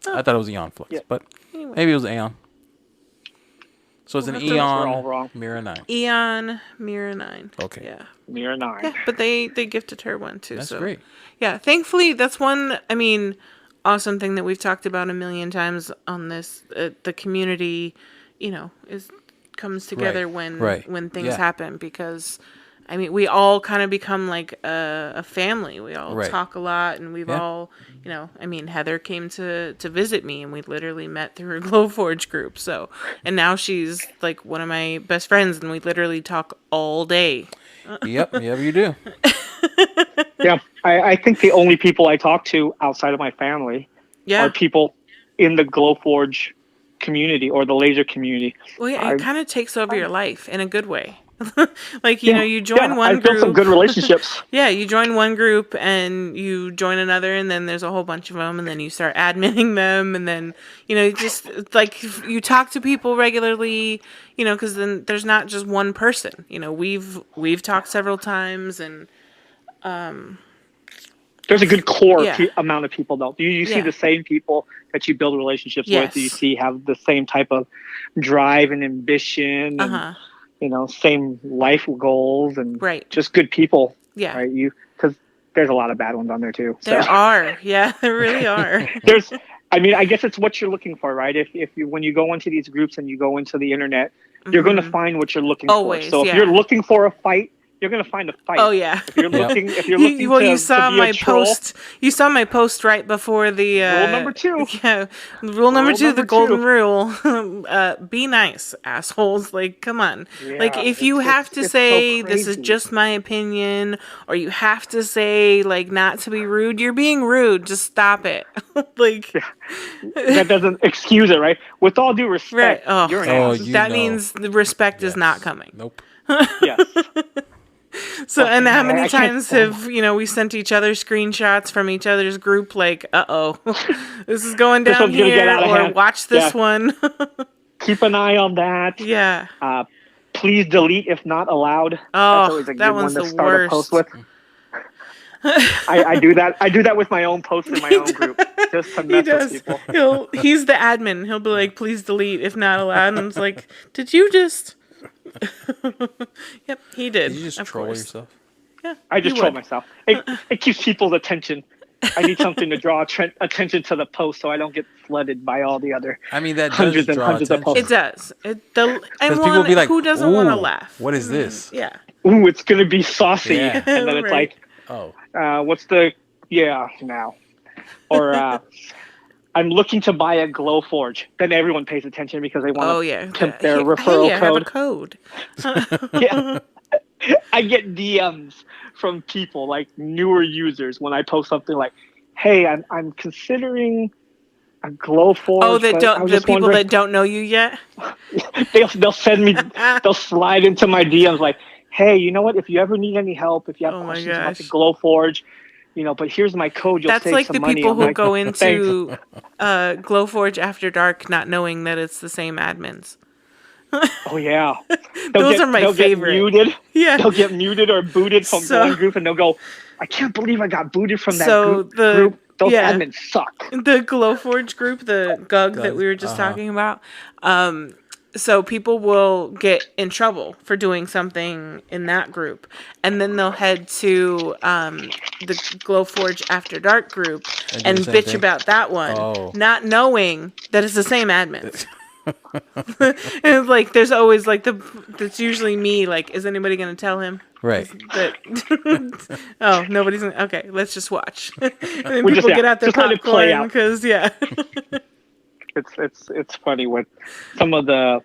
I thought it was Eon Flux, but maybe it was Aeon. So it's an Eon Mira 9. Eon Mira 9. Okay. Yeah. Mira 9. Yeah, but they gifted her one too. That's great. Yeah, thankfully that's one. I mean, awesome thing that we've talked about a million times on this. The community, comes together when things happen because. I mean, we all kind of become like a family. We all talk a lot, and we've all, I mean, Heather came to visit me, and we literally met through a Glowforge group. So, and now she's like one of my best friends, and we literally talk all day. Yep, you do. Yeah, I think the only people I talk to outside of my family are people in the Glowforge community or the laser community. Well, yeah, it kind of takes over your life in a good way. Like, you join one group. I built some good relationships. Yeah, you join one group and you join another, and then there's a whole bunch of them, and then you start adminning them, and then, just like you talk to people regularly, because then there's not just one person. We've talked several times, and there's a good core amount of people, though. You see the same people that you build relationships with. You see have the same type of drive and ambition and same life goals and just good people. Yeah. Right. Because there's a lot of bad ones on there too. There are. Yeah, there really are. I guess it's what you're looking for, right? When you go into these groups and you go into the internet, you're going to find what you're looking for. So if you're looking for a fight, you're gonna find a fight. Oh yeah. If you're looking, you saw my post. You saw my post right before the rule number 2. Yeah, rule number 2, the golden rule. Be nice, assholes. Like, come on. Yeah, like, if you have to say so this is just my opinion, or you have to say like not to be rude, you're being rude. Just stop it. Like, that doesn't excuse it, right? With all due respect, you're an ass. That means the respect is not coming. Nope. Yes. So, and how many times have, we sent each other screenshots from each other's group, like, this is going down here, or watch this one. Keep an eye on that. Yeah. Please delete if not allowed. Oh, that one's the worst. Post with. I do that. I do that with my own posts in my own group, just to mess with people. He's the admin. He'll be like, please delete if not allowed. And it's like, did you just... Yep, he did. Did you just troll yourself? Yeah, I just troll myself. It keeps people's attention. I need something to draw attention to the post so I don't get flooded by all the other hundreds and hundreds of posts. It does. And people will be like, who doesn't want to laugh? What is this? Yeah. Ooh, it's going to be saucy. Yeah. And then it's like, what's the, now. Or, I'm looking to buy a Glowforge. Then everyone pays attention because they want to pimp their referral code. I have a code. Yeah. I get DMs from people like newer users when I post something like, "Hey, I'm considering a Glowforge." Oh, that but I don't was the just people wondering. that don't know you yet. They'll send me. They'll slide into my DMs like, "Hey, you know what? If you ever need any help, if you have Oh my questions about the gosh. Glowforge, but here's my code. You'll That's save like some the money." people I'm who like, go "Thanks." into Glowforge After Dark not knowing that it's the same admins. Oh yeah, Those are my they'll favorite. get muted. Yeah. They'll get muted or booted from So- one group, and they'll go, "I can't believe I got booted from that So group. Those admins suck." The Glowforge group, the GUG that we were just talking about. So people will get in trouble for doing something in that group, and then they'll head to the Glowforge After Dark group and bitch about that one, not knowing that it's the same admins. And like, there's always like that's usually me. Like, is anybody gonna tell him? Right. Oh, nobody's gonna. Okay, let's just watch. And then We people get out their just let it play popcorn out. because It's funny with some of the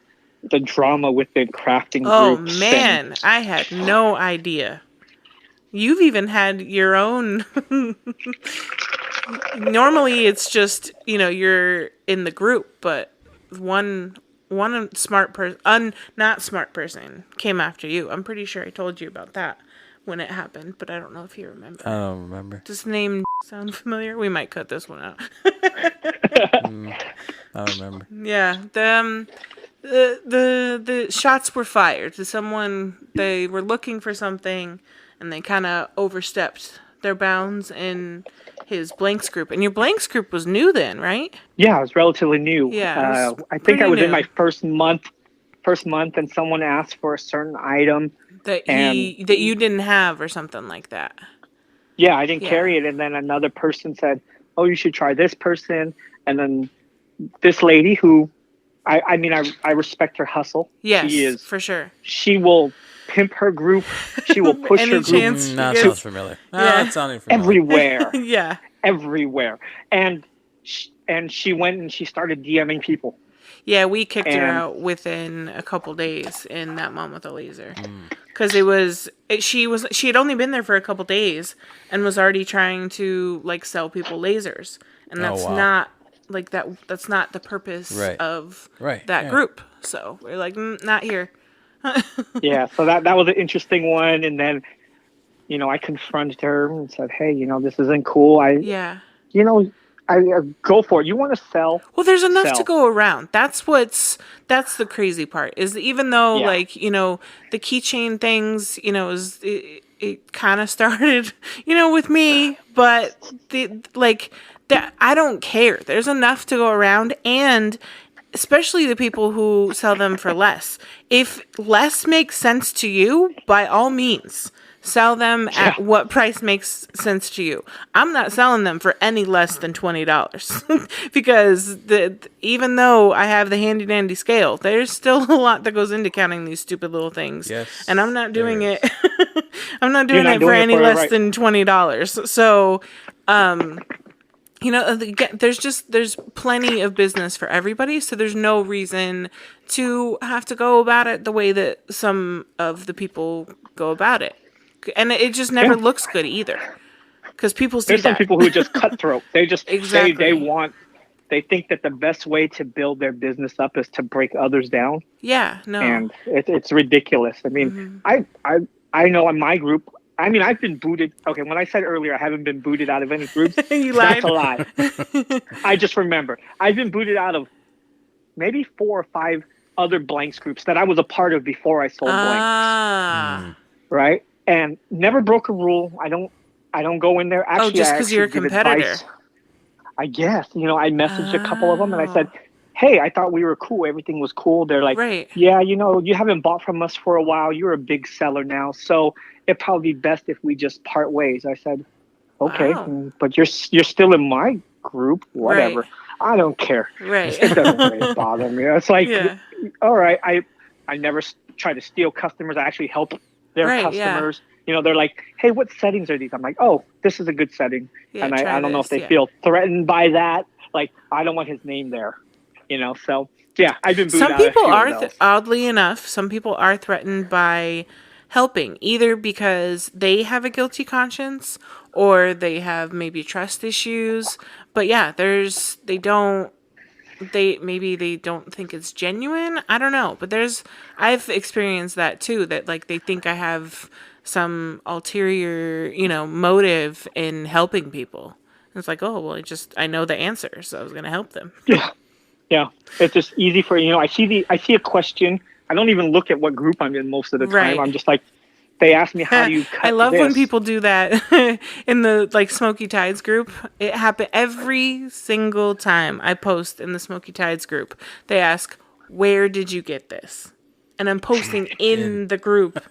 drama within crafting Oh groups. man, I had no idea. You've even had your own. Normally, it's just you're in the group, but one smart person, not smart person, came after you. I'm pretty sure I told you about that when it happened, but I don't know if you remember. I don't remember. Does the name sound familiar? We might cut this one out. I don't remember. Yeah, the shots were fired to someone. They were looking for something, and they kind of overstepped their bounds in his blanks group. And your blanks group was new then, right? Yeah, it was relatively new. Yeah, I think I was in new. my first month, and someone asked for a certain item that you didn't have or something like that. Yeah, I didn't carry it, and then another person said, "Oh, you should try this person," and then this lady who, I respect her hustle. Yes, she is for sure. She will pimp her group. She will push her group. That sounds familiar. That sounded familiar. Everywhere. Yeah. Everywhere. And she went and she started DMing people. Yeah, we kicked her out within a couple days in that Mom with a Laser. Because she had only been there for a couple days and was already trying to like sell people lasers. And that's not like that's not the purpose of that group. So we're like, not here. Yeah, so that was an interesting one. And then, I confronted her and said, "Hey, this isn't cool. I go for it. You want to sell? Well, there's enough to go around. That's the crazy part is that even though the keychain things, it kind of started, with me, but I don't care. There's enough to go around, and especially the people who sell them for less. If less makes sense to you, by all means, sell them at what price makes sense to you. I'm not selling them for any less than $20 because even though I have the handy dandy scale, there's still a lot that goes into counting these stupid little things. Yes, and I'm not doing it. I'm not doing it for any less than $20. So, there's plenty of business for everybody, so there's no reason to have to go about it the way that some of the people go about it. And it just never looks good either. Because people see There's some people who are just cutthroat. They just exactly. they think that the best way to build their business up is to break others down. Yeah, no. And it's ridiculous. I mean, I know in my group, I've been booted. Okay, when I said earlier I haven't been booted out of any groups, You lied. That's a lie. I just remember. I've been booted out of maybe 4 or 5 other blanks groups that I was a part of before I sold blanks. Right? And never broke a rule. I don't go in there. Actually, just because you're a competitor. Advice. I guess. I messaged a couple of them and I said, "Hey, I thought we were cool. Everything was cool." They're like, "Yeah, you haven't bought from us for a while. You're a big seller now. So it'd probably be best if we just part ways." I said, "Okay, but you're still in my group. Whatever. I don't care. It doesn't really bother me." It's like, all right, I never try to steal customers. I actually help their customers. They're like, "Hey, what settings are these?" I'm like, "Oh, this is a good setting." And I don't know if they feel threatened by that. Like, I don't want his name there. So yeah, I've been booted out. Some people are oddly enough, some people are threatened by helping, either because they have a guilty conscience or they have maybe trust issues. But yeah, they don't think it's genuine. I don't know. But I've experienced that too, that like they think I have some ulterior, motive in helping people. And it's like, oh, well, I know the answer, so I was going to help them. Yeah. Yeah. It's just easy for, I see a question. I don't even look at what group I'm in most of the time. Right. I'm just like, they ask me, how do you cut I love this? when people do that in the like Smoky Tides group. It happened every single time I post in the Smoky Tides group. They ask, where did you get this? And I'm posting in the group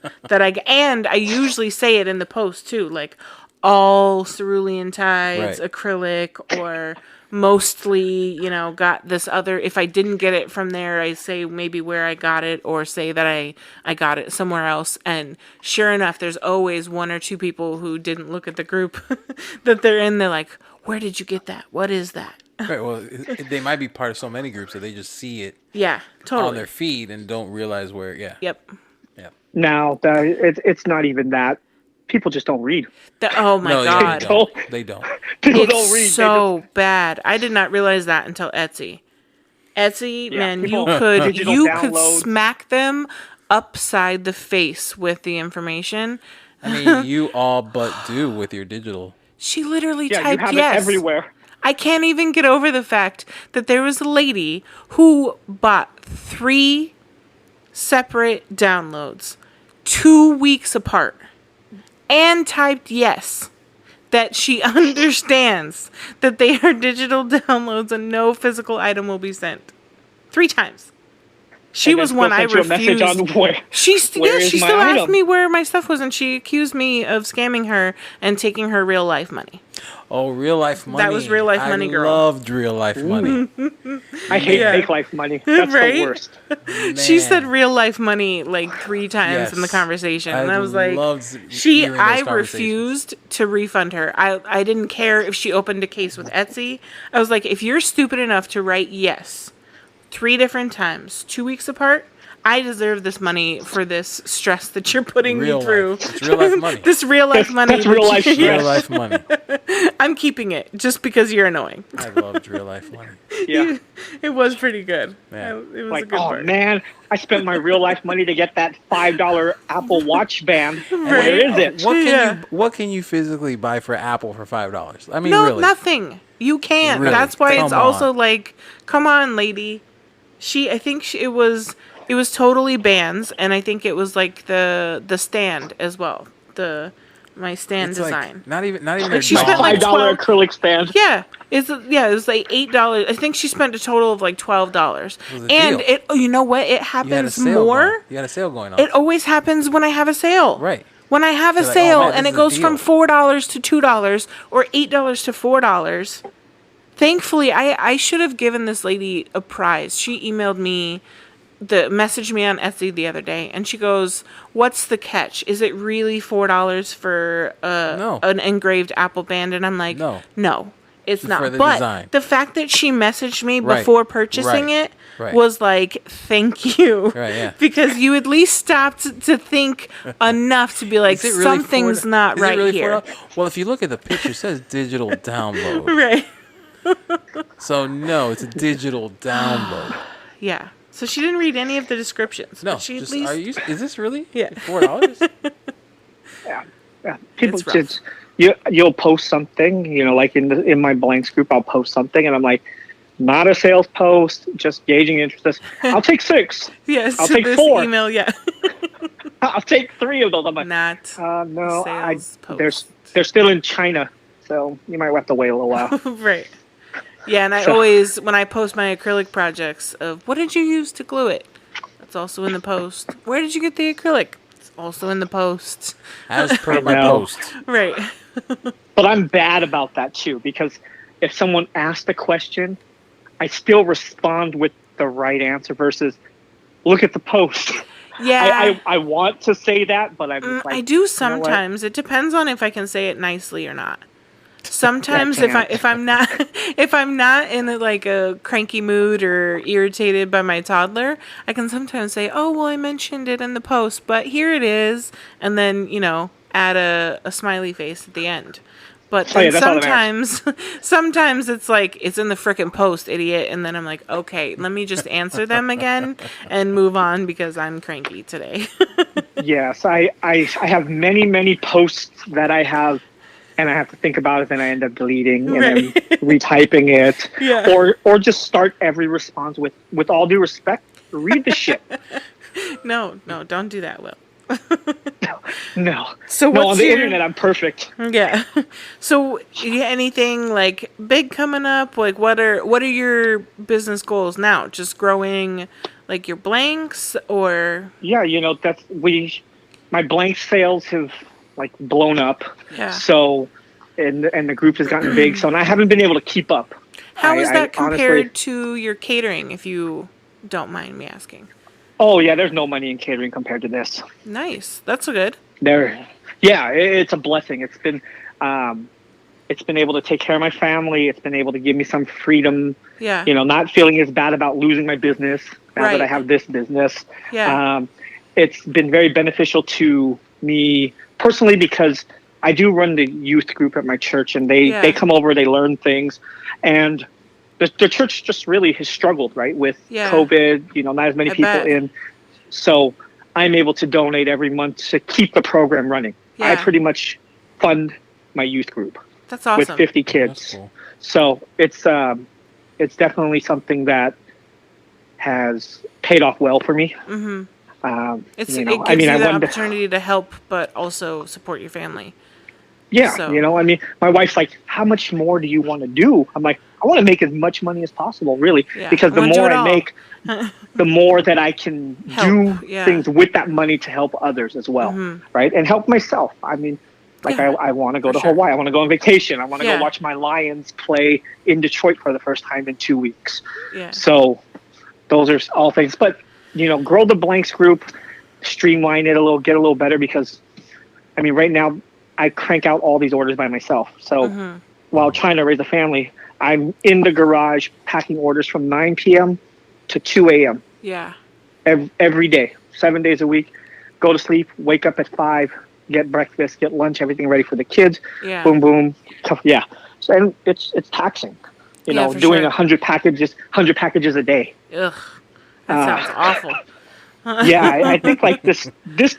and I usually say it in the post too, like all cerulean tides, acrylic, or mostly, got this other. If I didn't get it from there, I say maybe where I got it, or say that I got it somewhere else. And sure enough, there's always one or two people who didn't look at the group that they're in. They're like, where did you get that? What is that? Right, well, they might be part of so many groups that they just see it totally on their feed and don't realize where, Yep. Now, it's not even that. People just don't read. Oh my God. They don't. People it's don't read. So bad. I did not realize that until Etsy. Man, you could smack them upside the face with the information. I mean, you all but do with your digital. She literally typed you have yes. it everywhere. I can't even get over the fact that there was a lady who bought 3 separate downloads 2 weeks apart and typed yes, that she understands that they are digital downloads and no physical item will be sent. 3 times. She was one I refused. She still asked me where my stuff was, and she accused me of scamming her and taking her real life money. Oh, real life money. That was real life money, girl. I loved real life money. I hate fake life money. That's the worst. Man. She said real life money like 3 times in the conversation. And I was like, I refused to refund her. I didn't care if she opened a case with Etsy. I was like, if you're stupid enough to write yes 3 different times, 2 weeks apart, I deserve this money for this stress that you're putting me through. It's real life money. This real life money. That's real life stress. Real life money. I'm keeping it just because you're annoying. I loved real life money. Yeah. It was pretty good. Yeah. It was like, a good part. Man, I spent my real life money to get that $5 Apple Watch band. Where is it? What can you physically buy for Apple for $5? I mean, no, really. Nothing. You can't. Really? That's why it's also like, come on, lady. It was totally bands, and I think it was like the stand as well. My stand design. Like, not even. Like she spent like $5 acrylic stand. Yeah, it was like $8. I think she spent a total of like $12. And you know what? It happens more. You had a sale going on. It always happens when I have a sale. Right. When I have a sale and it goes from $4 to $2 or $8 to $4. Thankfully, I should have given this lady a prize. She emailed me, messaged me on Etsy the other day, and she goes, "What's the catch? Is it really $4 for an engraved Apple band?" And I'm like, "No, it's not." For the but design. The fact that she messaged me before purchasing it was like, "Thank you," because you at least stopped to think enough to be like, really "Something's not right really here." Well, if you look at the picture, it says digital download. Right. So no, it's a digital download. Yeah. So she didn't read any of the descriptions. No, she just, at least... is this really $4? Yeah. People just you'll post something, like in my blanks group, I'll post something, and I'm like, not a sales post, just gauging interest. I'll take 6. Yes, I'll take 4. Email, yeah. I'll take 3 of those. I'm like, not no, they're still in China, so you might have to wait a little while. Right. Yeah, and I always, when I post my acrylic projects of, what did you use to glue it? That's also in the post. Where did you get the acrylic? It's also in the post. As per my post. Right. But I'm bad about that, too, because if someone asks a question, I still respond with the right answer versus, look at the post. Yeah. I want to say that, but I'm just like... I do sometimes. It depends on if I can say it nicely or not. sometimes if I'm not in a cranky mood or irritated by my toddler, I can sometimes say, "Oh, well, I mentioned it in the post, but here it is," and then add a smiley face at the end. But then sometimes it's like, it's in the frickin' post, idiot. And then I'm like, okay, let me just answer them again and move on because I'm cranky today. Yes, I have many, many posts that I have, and I have to think about it, and I end up deleting and then retyping it. Yeah. Or just start every response with all due respect, read the shit. No, don't do that, Will. No. So on the internet, I'm perfect. Yeah. So, anything like big coming up? Like, what are your business goals now? Just growing, like, your blanks, or? Yeah, my blank sales have like blown up. Yeah. So, and the group has gotten big. So, and I haven't been able to keep up. How is that compared to your catering, if you don't mind me asking? Oh yeah, there's no money in catering compared to this. Nice, that's good. It's a blessing. It's been able to take care of my family. It's been able to give me some freedom. Yeah. Not feeling as bad about losing my business now that I have this business. Yeah. It's been very beneficial to me personally because I do run the youth group at my church, and they come over, they learn things, and the church just really has struggled, right, with COVID, not as many people in. So I'm able to donate every month to keep the program running. Yeah. I pretty much fund my youth group. That's awesome. With 50 kids. Cool. So it's definitely something that has paid off well for me. Mm-hmm. It gives you the opportunity to help, but also support your family. Yeah, so. My wife's like, how much more do you want to do? I'm like, I want to make as much money as possible, really, because the more I make, the more that I can do things with that money to help others as well, right? And help myself. I mean, I want to go to Hawaii. I want to go on vacation. I want to go watch my Lions play in Detroit for the first time in 2 weeks. Yeah. So those are all things. But, grow the blanks group, streamline it a little, get a little better because, right now, I crank out all these orders by myself. So while trying to raise a family, I'm in the garage packing orders from 9 p.m. to 2 a.m. Yeah. Every day, 7 days a week. Go to sleep, wake up at 5, get breakfast, get lunch, everything ready for the kids. Yeah. Boom, boom. Yeah. So, and it's taxing. Doing 100 packages a day. Ugh. That sounds awful. Yeah, I think like this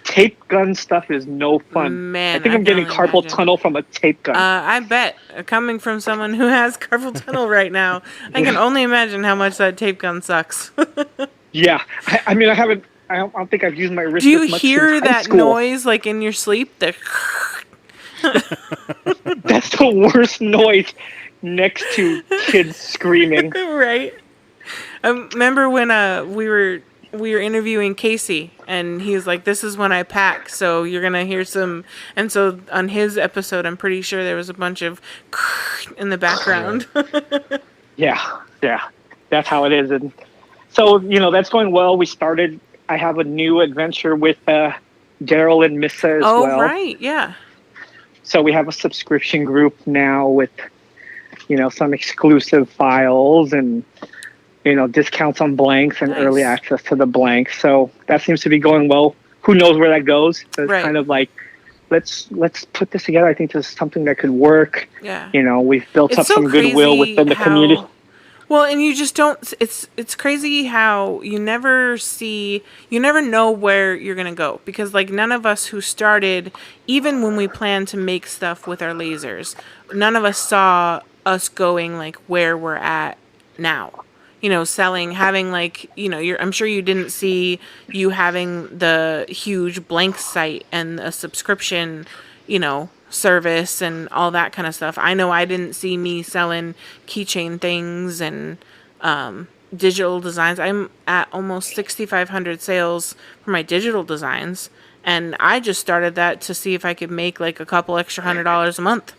tape gun stuff is no fun. Man, I think I'm getting carpal tunnel from a tape gun. I bet. Coming from someone who has carpal tunnel right now, I can only imagine how much that tape gun sucks. Yeah, I don't think I've used my wrist. Do you much hear that noise like in your sleep? That's the worst noise next to kids screaming. Right. I remember when we were interviewing Casey, and he's like, this is when I pack, so you're going to hear some... And so on his episode, I'm pretty sure there was a bunch of in the background. Yeah. That's how it is. And so, that's going well. I have a new adventure with Daryl and Missa as well. Oh, right, yeah. So we have a subscription group now with, some exclusive files and... discounts on blanks and early access to the blanks. So that seems to be going well. Who knows where that goes? So it's kind of like, let's put this together. I think this is something that could work. Yeah. We've built up some goodwill within the community. Well, and you just don't, it's crazy how you never know where you're going to go. Because like none of us who started, even when we planned to make stuff with our lasers, none of us saw us going like where we're at now. Selling, having like, I'm sure you didn't see you having the huge blank site and a subscription, service and all that kind of stuff. I know I didn't see me selling keychain things and digital designs. I'm at almost 6,500 sales for my digital designs. And I just started that to see if I could make like a couple extra $100 a month.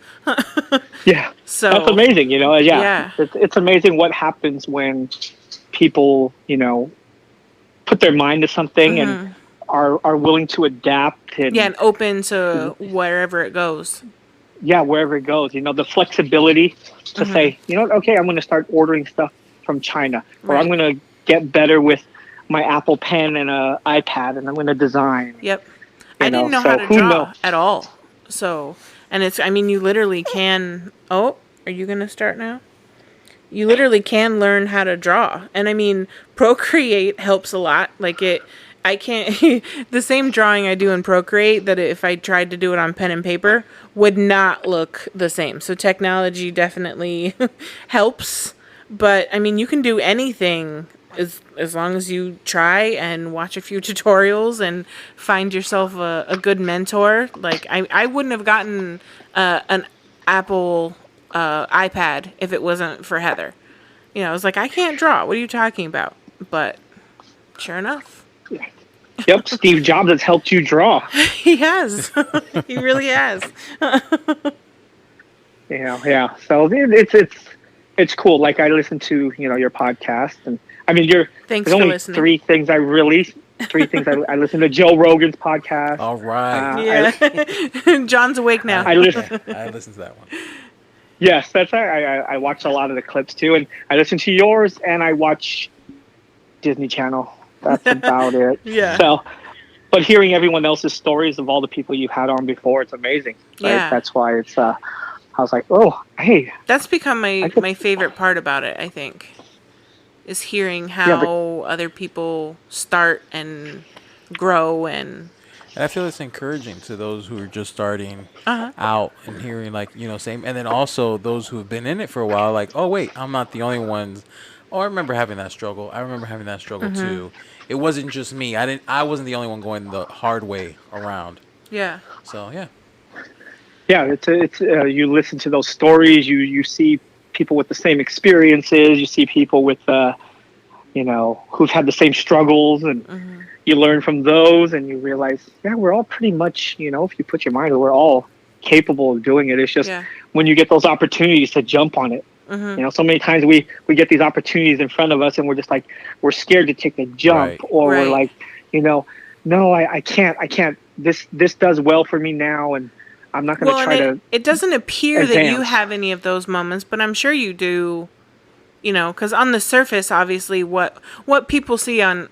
Yeah. So that's amazing, Yeah. It's amazing what happens when people, put their mind to something and are willing to adapt and open to wherever it goes. wherever it goes, the flexibility to say, okay, I'm going to start ordering stuff from China, or I'm going to get better with my Apple Pen and an iPad, and I'm going to design. Yep. I didn't know how to draw at all. So, and you literally can, are you going to start now? You literally can learn how to draw. And Procreate helps a lot. I can't, the same drawing I do in Procreate that if I tried to do it on pen and paper would not look the same. So technology definitely helps. But, you can do anything as long as you try and watch a few tutorials and find yourself a good mentor. I wouldn't have gotten an Apple iPad if it wasn't for Heather. I was like, I can't draw. What are you talking about? But sure enough. Yep, Steve Jobs has helped you draw. He has. He really has. Yeah. So it's cool. I listen to your podcast, and Thanks there's only listening. three things I release. I listen to Joe Rogan's podcast. All right. Yeah. John's awake now. I listen to that one. Yes, that's right. I watch a lot of the clips too, and I listen to yours, and I watch Disney Channel. That's about it. Yeah. So, but hearing everyone else's stories of all the people you've had on before, it's amazing. Right? Yeah. That's why it's. I was like, oh, hey. That's become my favorite part about it. I think, is hearing how other people start and grow and I feel it's encouraging to those who are just starting out and hearing same, and then also those who have been in it for a while. Oh wait, I'm not the only ones. Oh, I remember having that struggle. Too. It wasn't just me. I wasn't the only one going the hard way around. Yeah. So yeah. Yeah, it's you listen to those stories. You see people with the same experiences. You see people with who've had the same struggles, and you learn from those, and you realize, we're all pretty much, if you put your mind, we're all capable of doing it. It's just when you get those opportunities to jump on it. So many times we get these opportunities in front of us, and we're just we're scared to take the jump, or we're like, no, I can't. This does well for me now, and I'm not going to try to. It doesn't appear that you have any of those moments, but I'm sure you do. Because on the surface, obviously, what people see on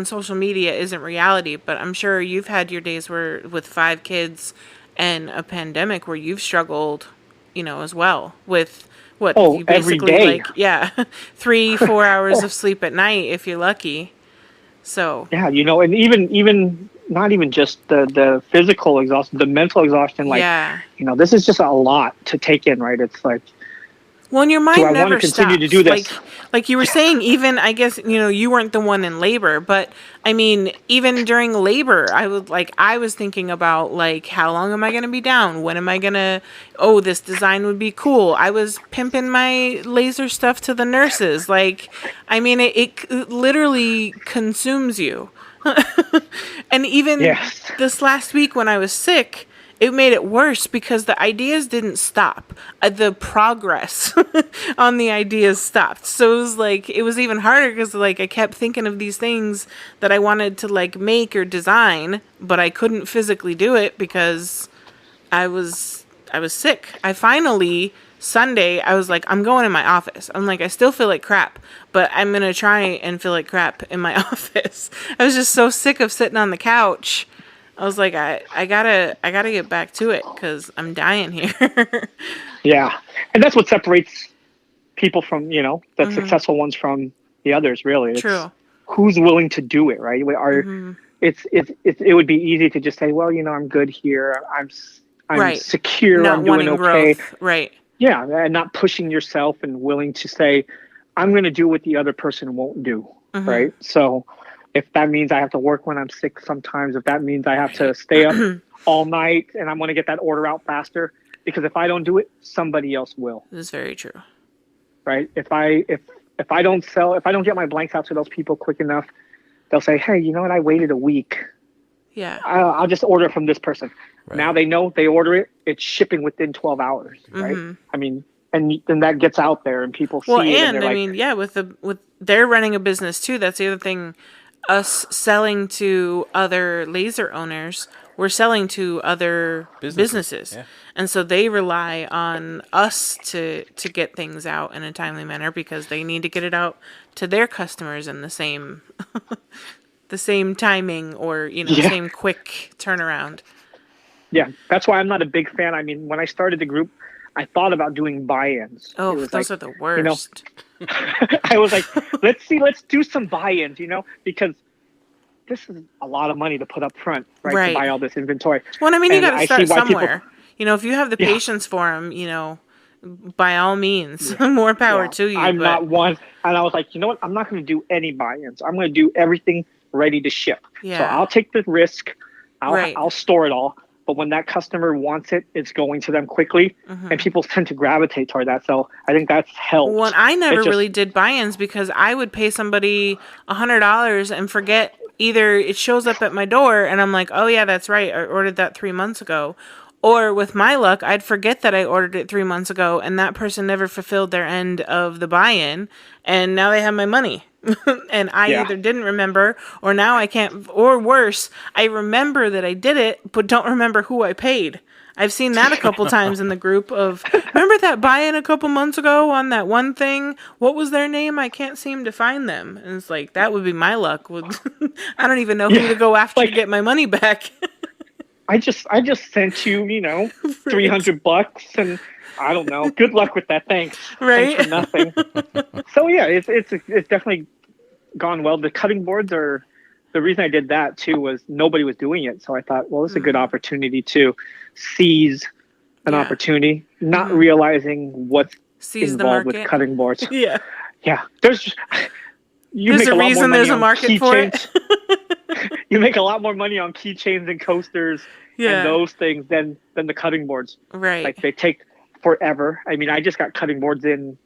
social media isn't reality. But I'm sure you've had your days with 5 kids and a pandemic where you've struggled, as well with. What you basically every day. 3-4 hours of sleep at night if you're lucky. So and even not even just the physical exhaustion, the mental exhaustion. This is just a lot to take in, right? It's well, and your mind never stops. Do I want to continue to do this? Like you were saying, even I guess you weren't the one in labor, but even during labor, I was thinking about how long am I going to be down? When am I going to? Oh, this design would be cool. I was pimping my laser stuff to the nurses. It literally consumes you. And even this last week when I was sick, it made it worse because the ideas didn't stop. The progress on the ideas stopped. So it was even harder because I kept thinking of these things that I wanted to make or design, but I couldn't physically do it because I was sick. I finally Sunday I was like, I'm going in my office. I'm like, I still feel like crap, but I'm going to try and feel like crap in my office. I was just so sick of sitting on the couch. I was like, I gotta get back to it because I'm dying here. Yeah, and that's what separates people from the successful ones from the others. Really, true. Who's willing to do it, right? It would be easy to just say, well, I'm good here. I'm secure. Not I'm doing okay. Growth. Right. Yeah, and not pushing yourself and willing to say, I'm going to do what the other person won't do. Right. So. If that means I have to work when I'm sick sometimes, if that means I have to stay up all night and I'm going to get that order out faster, because if I don't do it, somebody else will. This is very true. Right? If I don't get my blanks out to those people quick enough, they'll say, hey, you know what? I waited a week. Yeah. I'll just order from this person. Right. Now they know they order it. It's shipping within 12 hours. Right. And then that gets out there and people see it. And with they're running a business too. That's the other thing. Us selling to other laser owners, we're selling to other businesses. Yeah. And so they rely on us to get things out in a timely manner because they need to get it out to their customers in the same the same timing or, same quick turnaround. Yeah, that's why I'm not a big fan. I mean, when I started the group, I thought about doing buy-ins. Oh, those are the worst. I was like, let's do some buy-ins, because this is a lot of money to put up front, right? To buy all this inventory. Well, I mean, you got to start somewhere. If you have the patience for them, by all means, more power to you. I'm not one. And I was like, you know what? I'm not going to do any buy-ins. I'm going to do everything ready to ship. Yeah. So I'll take the risk. I'll store it all. But when that customer wants it, it's going to them quickly. And people tend to gravitate toward that. So I think that's helped. Well, I never really did buy-ins because I would pay somebody $100 and forget either it shows up at my door and I'm like, oh yeah, that's right. I ordered that 3 months ago. Or with my luck, I'd forget that I ordered it 3 months ago and that person never fulfilled their end of the buy-in and now they have my money. And I either didn't remember or now I can't, or worse, I remember that I did it, but don't remember who I paid. I've seen that a couple times in the group of, remember that buy-in a couple months ago on that one thing? What was their name? I can't seem to find them. And it's like, that would be my luck. I don't even know who to go after to get my money back. I just sent you, $300 and I don't know. Good luck with that. Thanks. Right. Thanks for nothing. So yeah, it's definitely gone well. The cutting boards are, the reason I did that too was nobody was doing it. So I thought, well, this is a good opportunity to seize an opportunity, not realizing what's involved with cutting boards. Yeah. Yeah. There's a reason there's a market for it. You make a lot more money on keychains and coasters and those things than the cutting boards. Right. Like they take forever. I mean, I just got cutting boards in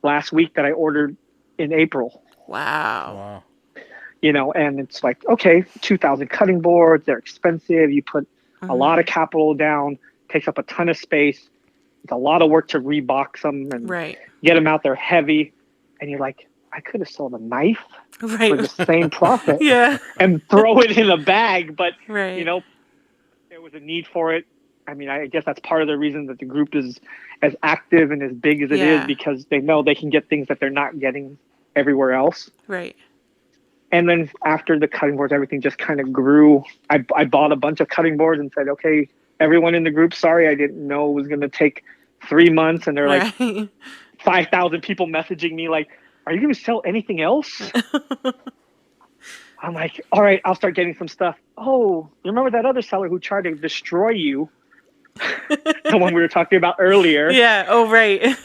last week that I ordered in April. Wow. And it's like, okay, 2,000 cutting boards. They're expensive. You put a lot of capital down, takes up a ton of space. It's a lot of work to rebox them and get them out there heavy. And you're like, I could have sold a knife for the same profit and throw it in a bag. But, there was a need for it. I mean, I guess that's part of the reason that the group is as active and as big as it is, because they know they can get things that they're not getting everywhere else. Right. And then after the cutting boards, everything just kind of grew. I bought a bunch of cutting boards and said, okay, everyone in the group, sorry, I didn't know it was going to take 3 months. And they're like 5,000 people messaging me like, are you going to sell anything else? I'm like, all right, I'll start getting some stuff. Oh, you remember that other seller who tried to destroy you? The one we were talking about earlier. Yeah. Oh, right.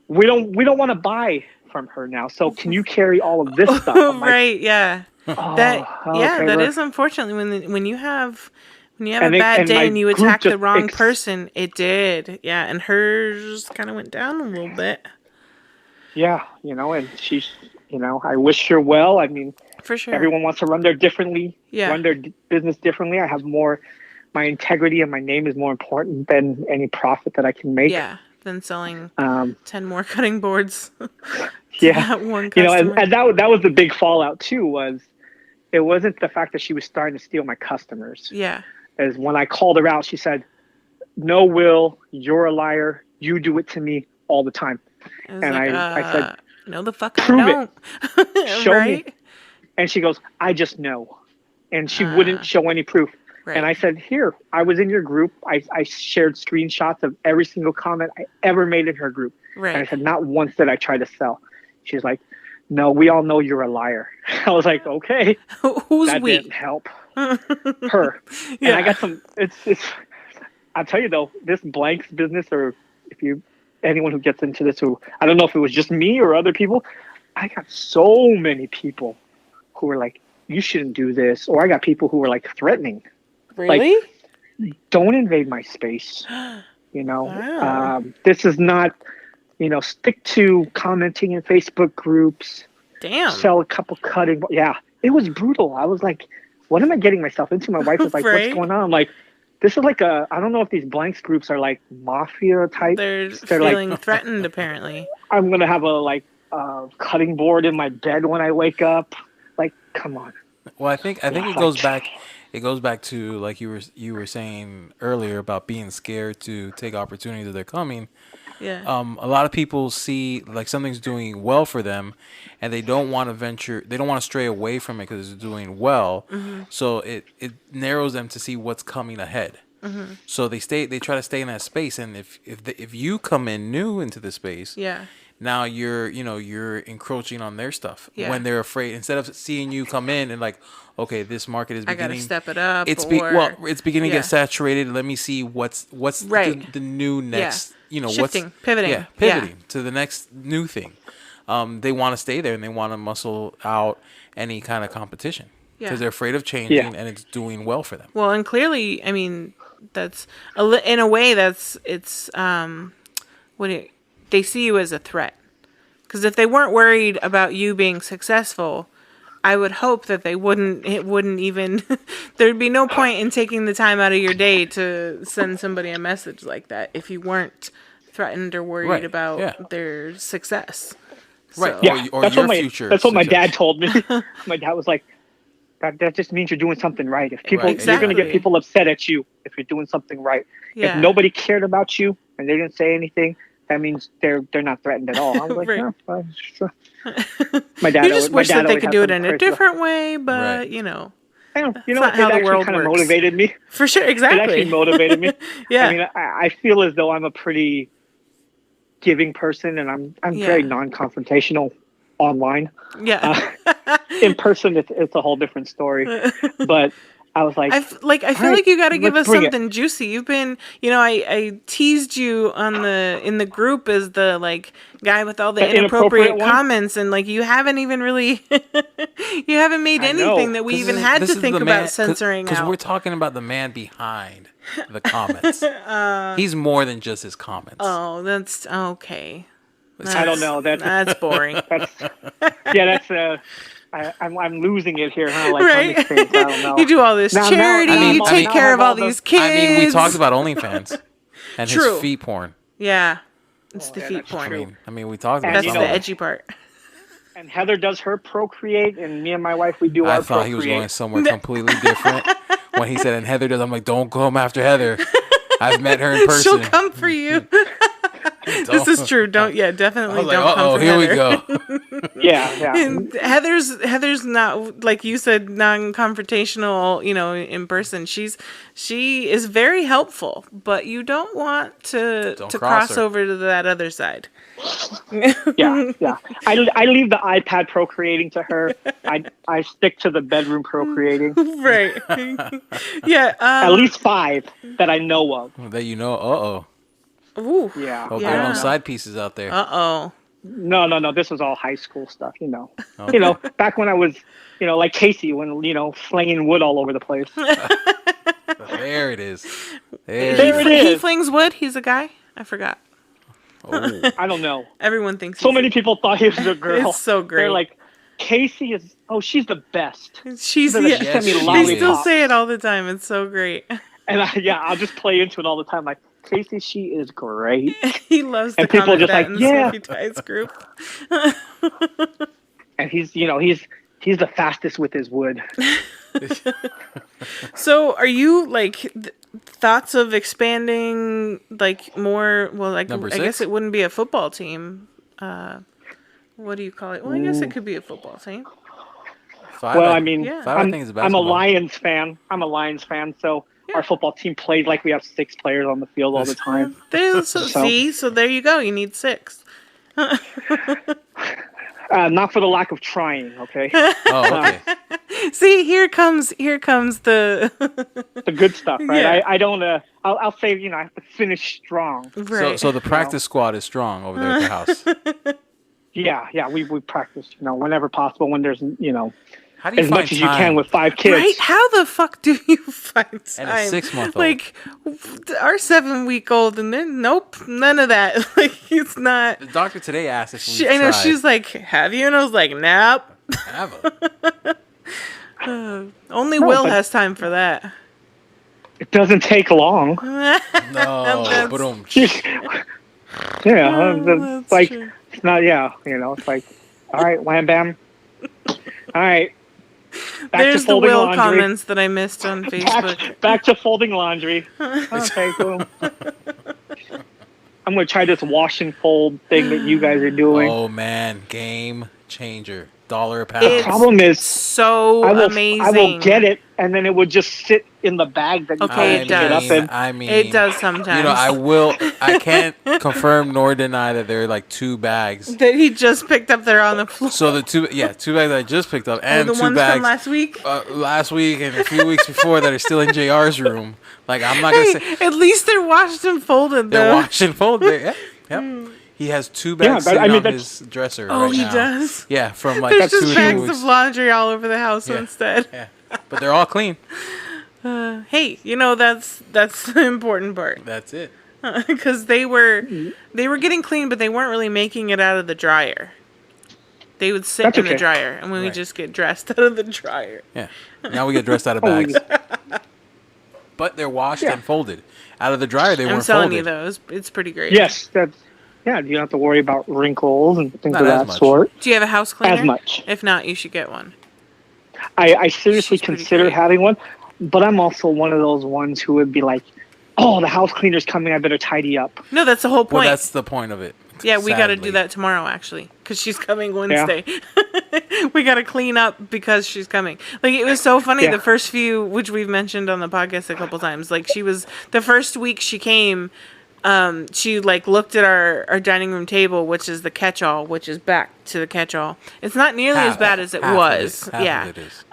we don't want to buy from her now. So can you carry all of this stuff? Right. Yeah. That is unfortunately when you have a bad day and you attack the wrong person. It did. Yeah. And hers kind of went down a little bit. Yeah. And she's, I wish her well. I mean, for sure. Everyone wants to run their business differently. I have more, my integrity and my name is more important than any profit that I can make. Yeah, than selling 10 more cutting boards. That one customer. And that was the big fallout too, was it wasn't the fact that she was starting to steal my customers. Yeah. As when I called her out, she said, no, Will, you're a liar. You do it to me all the time. I said, no, the fuck I don't. It. Show me. And she goes, I just know. And she wouldn't show any proof. Right. And I said, here, I was in your group. I shared screenshots of every single comment I ever made in her group. Right. And I said, not once did I try to sell. She's like, no, we all know you're a liar. I was like, okay. That didn't help. Her. And I got some, it's I'll tell you though, this blanks business, or anyone who gets into this, who, I don't know if it was just me or other people, I got so many people who were like, you shouldn't do this. Or I got people who were like threatening. Really? Like, don't invade my space. Wow. This is not, stick to commenting in Facebook groups. Damn. Sell a couple cutting. Yeah, it was brutal. I was like, what am I getting myself into? My wife was like, what's going on? I'm like, this is like I don't know if these blanks groups are like mafia type. They're feeling like, threatened, apparently. I'm going to have a cutting board in my bed when I wake up. Like, come on. Well, I think it goes back. it goes back to like you were saying earlier about being scared to take opportunities that they're coming. Yeah. A lot of people see like something's doing well for them, and they don't want to venture. They don't want to stray away from it because it's doing well. Mm-hmm. So it narrows them to see what's coming ahead. Mm-hmm. So they try to stay in that space, and if you come in new into the space, yeah. Now you're encroaching on their stuff when they're afraid. Instead of seeing you come in and like, okay, this market is beginning. I gotta step it up. It's beginning to get saturated. Let me see what's right. the new next. Shifting, pivoting. Yeah, pivoting to the next new thing. They want to stay there and they want to muscle out any kind of competition because they're afraid of changing and it's doing well for them. Well, and clearly, I mean, that's in a way it's they see you as a threat. Because if they weren't worried about you being successful, I would hope that it wouldn't even, there'd be no point in taking the time out of your day to send somebody a message like that if you weren't threatened or worried about their success. Right. So. Yeah, or your future. That's what my dad told me. My dad was like, that just means you're doing something right. If people, you're going to get people upset at you if you're doing something right. Yeah. If nobody cared about you and they didn't say anything, that means they're not threatened at all. I was like, no, sure. My dad. You just wish that they could do it in a different way, but I know. It actually kind of motivated me. For sure, exactly. It actually motivated me. Yeah. I mean, I feel as though I'm a pretty giving person, and I'm very non-confrontational online. Yeah. In person, it's a whole different story. But I was like, I feel like you got to give us something juicy. You've been, I teased you in the group as the like guy with all the inappropriate comments, and like you haven't even really, you haven't made anything that we even had to think about censoring out. Because we're talking about the man behind the comments. He's more than just his comments. Oh, that's okay. I don't know. That's boring. I'm losing it here, huh? Like right? I don't know. You do all this charity. You take care of all these kids. I mean, we talked about OnlyFans and his feet porn. Yeah, it's the feet porn. I mean, we talked about that's the edgy part. And Heather does her procreate, and me and my wife, we do our procreate. I thought he was going somewhere completely different when he said, and Heather does. I'm like, don't come after Heather. I've met her in person. She'll come for you. This is true. Definitely don't come for here Heather. We go. Yeah. And Heather's not, like you said, non-confrontational, in person. She is very helpful, but you don't want to cross over to that other side. Yeah. I leave the iPad procreating to her. I stick to the bedroom procreating. Right. Yeah. At least 5 that I know of. That you know. Ooh. Yeah. Okay, no side pieces out there. No. This was all high school stuff, Okay. Back when I was, like Casey, when, slinging wood all over the place. There it is. There it is. He flings wood? He's a guy? I forgot. Oh. I don't know. Everyone thinks so many people thought he was a girl. It's so great. They're like, Casey is, she's the best. They still say it all the time. It's so great. And I'll just play into it all the time. Like, Casey, she is great. He loves to people comment just that like, in the Sophie Ties group. And he's the fastest with his wood. So, are you like thoughts of expanding like more? Well, like I guess it wouldn't be a football team. What do you call it? Well, I guess it could be a football team. I'm a Lions fan. So. Yeah. Our football team plays like we have 6 players on the field all the time. So there you go. You need 6. Not for the lack of trying, okay? Okay. See, here comes the the good stuff, right? Yeah. I don't. I'll say, I have to finish strong. Right. So the practice squad is strong over there at the house. Yeah. We practice, whenever possible. When there's, how do you as find much as time? you can with 5 kids. Right? How the fuck do you find time? And a 6-month-old. Like, our 7-week-old, and then, nope, none of that. Like, it's not. The doctor today asked if we I know, she's like, have you? And I was like, nope. Only Will has time for that. It doesn't take long. No, but it's like, true. It's not, it's like, all right, wham bam. All right. There's the Will laundry. Comments that I missed on Facebook. Back to folding laundry. Okay, cool. I'm going to try this wash and fold thing that you guys are doing. Oh, man. Game changer. $1 a pound. The problem is so amazing. I will get it, and then it would just sit in the bag that you it does. Get up in. I mean, it does sometimes. I can't confirm nor deny that there are like 2 bags that he just picked up there on the floor. So the 2 bags that I just picked up, and the 2 ones bags from last week and a few weeks before that are still in JR's room. Like, I'm not gonna say. At least they're washed and folded. They're washed and folded. Yeah. Yep. He has 2 bags sitting on his dresser right now. Oh, he does? Yeah, from like There's 2 just bags of laundry all over the house instead. Yeah, but they're all clean. Hey, that's the important part. That's it. Because they were getting clean, but they weren't really making it out of the dryer. They would sit in the dryer, and we just get dressed out of the dryer. Yeah. Now we get dressed out of bags. But they're washed and folded. Out of the dryer, they weren't folded. I'm telling you, though, it's pretty great. Yes, you don't have to worry about wrinkles and things of that sort. Do you have a house cleaner? As much. If not, you should get one. I seriously consider having one, but I'm also one of those ones who would be like, oh, the house cleaner's coming, I better tidy up. No, that's the whole point. Well, that's the point of it. Yeah, we got to do that tomorrow, actually, because she's coming Wednesday. Yeah. We got to clean up because she's coming. Like, it was so funny, the first few, which we've mentioned on the podcast a couple times, like, the first week she came, she, like, looked at our dining room table, which is the catch-all, which is back to the catch-all. It's not nearly as bad as it was. Half of it is.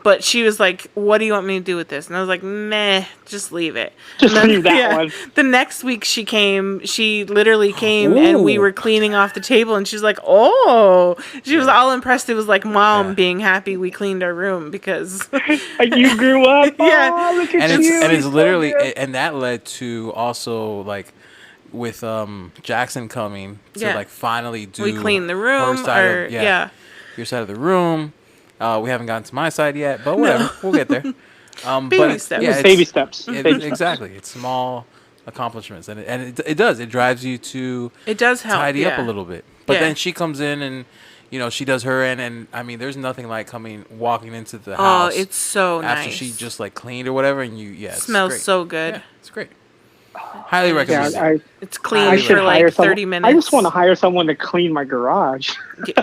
But she was like, what do you want me to do with this? And I was like, meh, just leave it. Just leave that one. The next week she literally came and we were cleaning off the table and she's like, oh, she was all impressed. It was like mom being happy we cleaned our room because you grew up. Yeah. Oh, look at and you. It's literally, and that led to also like, with Jackson coming to like finally do we clean the room your side of the room. We haven't gotten to my side yet, but whatever, we'll get there. Baby steps. Yeah, baby steps. Exactly, it's small accomplishments, and it does. It drives you to help tidy up a little bit. But then she comes in and she does her end, and I mean, there's nothing like walking into the house. Oh, it's so nice after she just like cleaned or whatever, and it smells so good. Yeah, it's great. Highly recommend. Yeah, it's clean for like 30 minutes. I just want to hire someone to clean my garage.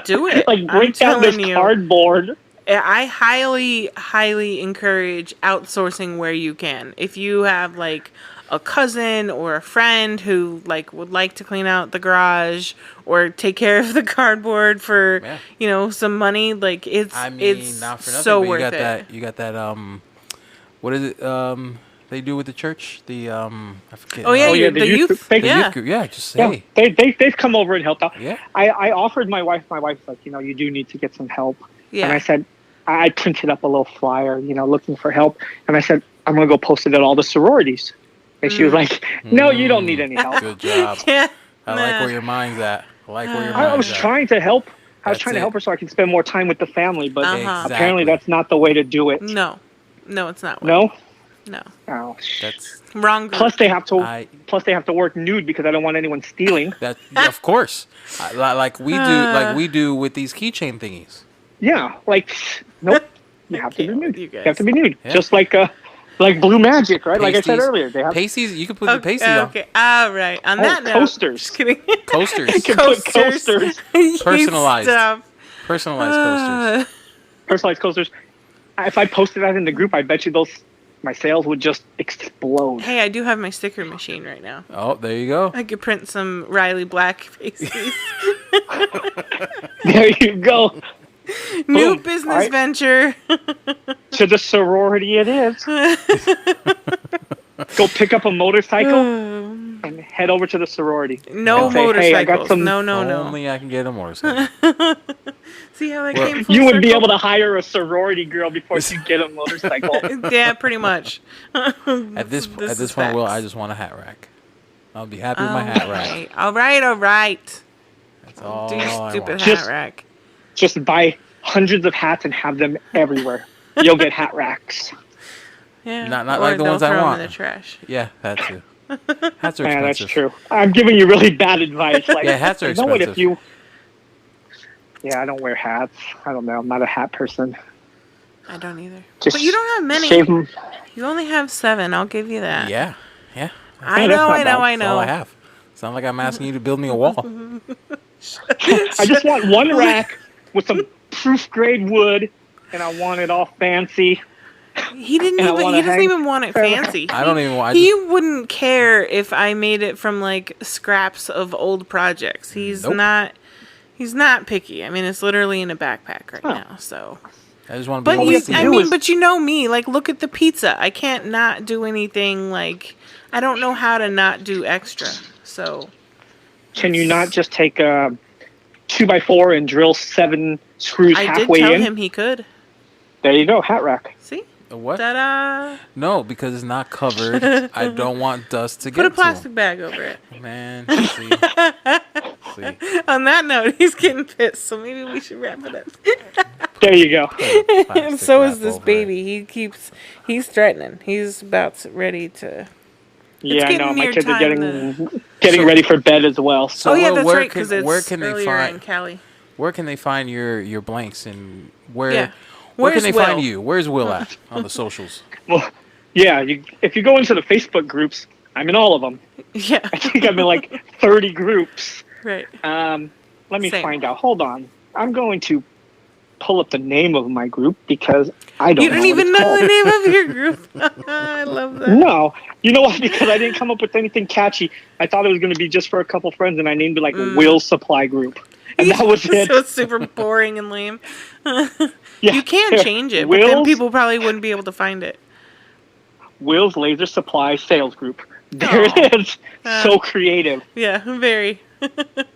Do it. Like break down this cardboard. I highly encourage outsourcing where you can. If you have like a cousin or a friend who like would like to clean out the garage or take care of the cardboard for some money, like it's not for nothing, so worth it. You got that what is it they do with the church? The I forget. Oh yeah, the youth. The youth group. Yeah, just say. Yeah, they've come over and helped out. Yeah. I offered my wife. My wife's like, you do need to get some help. Yeah. And I said, I printed up a little flyer, looking for help. And I said, I'm gonna go post it at all the sororities. And she was like, no, you don't need any help. Good job. Yeah. I like where your mind's at. I was trying to help. I was trying to help her so I could spend more time with the family, but apparently that's not the way to do it. No, it's not. No. No. Oh, that's wrong group. Plus they have to work nude because I don't want anyone stealing. Of course. Like we do with these keychain thingies. Yeah, nope. You have to be nude. You have to be nude. Yeah. Just like Blue Magic, right? Pasties, like I said earlier, they have pasties. You can put the pasties on. Okay, all right. On that note, coasters. Just kidding. Coasters. You can put coasters. Personalized coasters. Personalized coasters. If I posted that in the group, I bet you my sales would just explode. Hey, I do have my sticker machine right now. Oh, there you go. I could print some Riley Black faces. There you go. New business venture. To the sorority it is. Go pick up a motorcycle and head over to the sorority. No motorcycles. Hey, I got some... No. Only I can get a motorcycle. See how that came full You would circle? be able to hire a sorority girl before you get a motorcycle. Yeah, pretty much. At this point, Will, I just want a hat rack. I'll be happy with my hat rack. All right. That's all. Do your stupid hat rack. Just buy hundreds of hats and have them everywhere. You'll get hat racks. Yeah. Not like the ones I want. Throw them in the trash. Yeah, that too. Hats are expensive. Yeah, that's true. I'm giving you really bad advice. Hats are expensive. Yeah, I don't wear hats. I don't know. I'm not a hat person. I don't either. Just but you don't have many. Shave them. You only have 7. I'll give you that. Yeah. I know. That's all I have. It's not like I'm asking you to build me a wall. I just want one rack with some proof grade wood, and I want it all fancy. He doesn't even want it fancy. I don't even want. He wouldn't care if I made it from like scraps of old projects. He's not picky. I mean, it's literally in a backpack right now. So I just want to be. But you know me. Like, look at the pizza. I can't not do anything. Like, I don't know how to not do extra. So can you not just take a 2x4 and drill 7 screws halfway in? I did tell him he could. There you go, hat rack. See? A what? Ta-da! No, because it's not covered. I don't want dust to get Put a to plastic him. bag over it. Man, see. On that note, he's getting pissed, so maybe we should wrap it up. There you go. And so is this baby. He's threatening. He's ready to... Yeah, I know. My kids are getting ready for bed as well. So that's right, because it's earlier in Cali. Where can they find your blanks, and where can they Will? find you? Where's Will at on the socials? Well, yeah, if you go into the Facebook groups, I'm in all of them. Yeah. I think I'm in like 30 groups. Right. Let me find out. Hold on. I'm going to pull up the name of my group because I don't know. You don't even know the name of your group. I love that. No. You know what? Because I didn't come up with anything catchy. I thought it was going to be just for a couple friends, and I named it like Will Supply Group. And that was it. So it's super boring and lame. You can change it, but then people probably wouldn't be able to find it. Will's Laser Supply Sales Group. There it is. So creative. Yeah, very.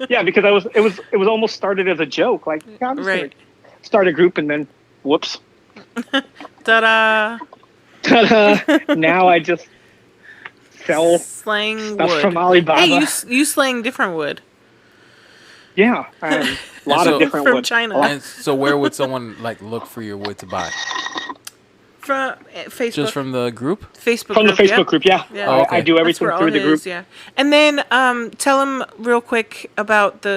Yeah, because it was almost started as a joke. Like, yeah, I'm just gonna start a group, and then whoops. Ta-da! Ta-da! Now I just sell slang stuff wood from Alibaba. Hey, you slang different wood. Yeah, a lot of different from wood. China. And so where would someone look for your wood to buy? From Facebook. Just from the group? Facebook from the Facebook group, yeah. Oh, okay. I do everything through the group. Yeah. And then tell them real quick about the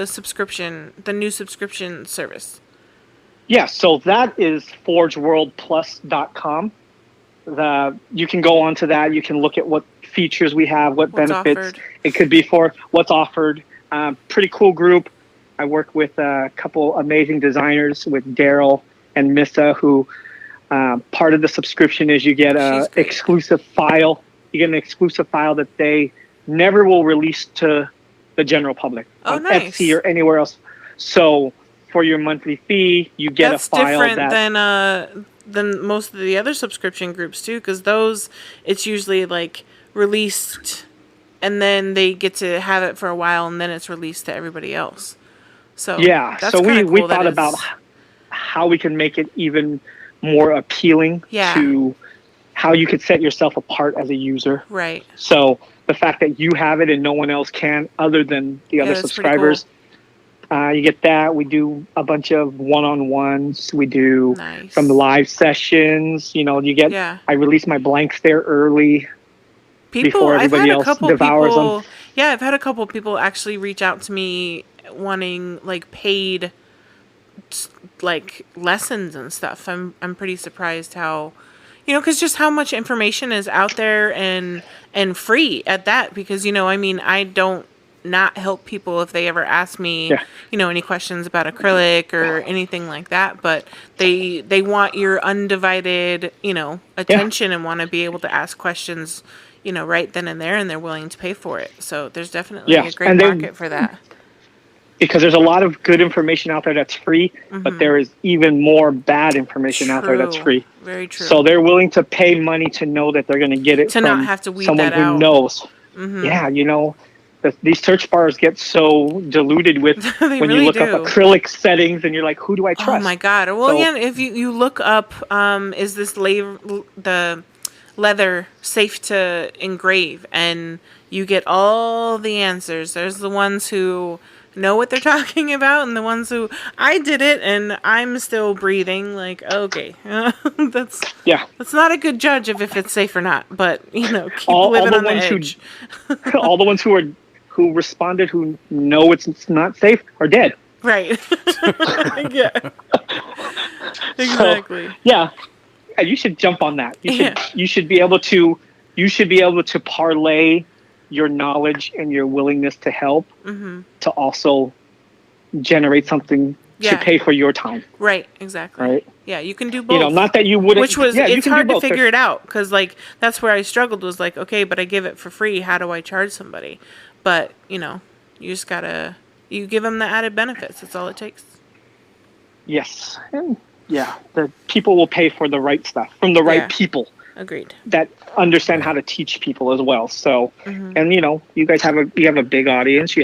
new subscription service. Yeah, so that is forgeworldplus.com. You can go onto that. You can look at what features we have, what's benefits offered. It could be for what's offered. Pretty cool group. I work with a couple amazing designers with Daryl and Missa, who part of the subscription is you get an exclusive file. You get an exclusive file that they never will release to the general public on Etsy or anywhere else. So for your monthly fee, you get a file different than most of the other subscription groups too, because those it's usually like released and then they get to have it for a while and then it's released to everybody else. So that's so we cool thought about how we can make it even more appealing to how you could set yourself apart as a user. Right. So the fact that you have it and no one else can other than the other subscribers. Cool. You get that. We do a bunch of one-on-ones. We do some live sessions. You know, you get. I release my blanks there early. Before everybody else devours them. Yeah, I've had a couple people actually reach out to me wanting like paid like lessons and stuff. I'm pretty surprised how, because just how much information is out there and free at that. Because I don't not help people if they ever ask me any questions about acrylic or anything like that, but they want your undivided attention and want to be able to ask questions right then and there, and they're willing to pay for it. So there's definitely a great market for that. Because there's a lot of good information out there that's free, but there is even more bad information out there that's free. Very true. So they're willing to pay money to know that they're going to get it from not have to weed someone that who out. knows. Yeah, these search bars get so diluted with when really you look do. up acrylic settings and you're like, who do I trust? Oh my God. Well, if you look up, is this the leather safe to engrave, and you get all the answers. There's the ones who know what they're talking about and the ones who I did it and I'm still breathing. Like, okay, that's not a good judge of if it's safe or not, but keep living on the edge. All the ones who responded who know it's not safe are dead. Right. Yeah. Exactly. So, you should jump on that. You should be able to parlay your knowledge and your willingness to help to also generate something to pay for your time. Right, exactly. Right? Yeah, you can do both. Not that you wouldn't. Which was, it's hard to figure it out because, like, that's where I struggled was like, okay, but I give it for free. How do I charge somebody? But, you just gotta, you give them the added benefits. That's all it takes. Yes. And the people will pay for the right stuff from the right people. Agreed. That understand how to teach people as well. So, and you guys have a big audience.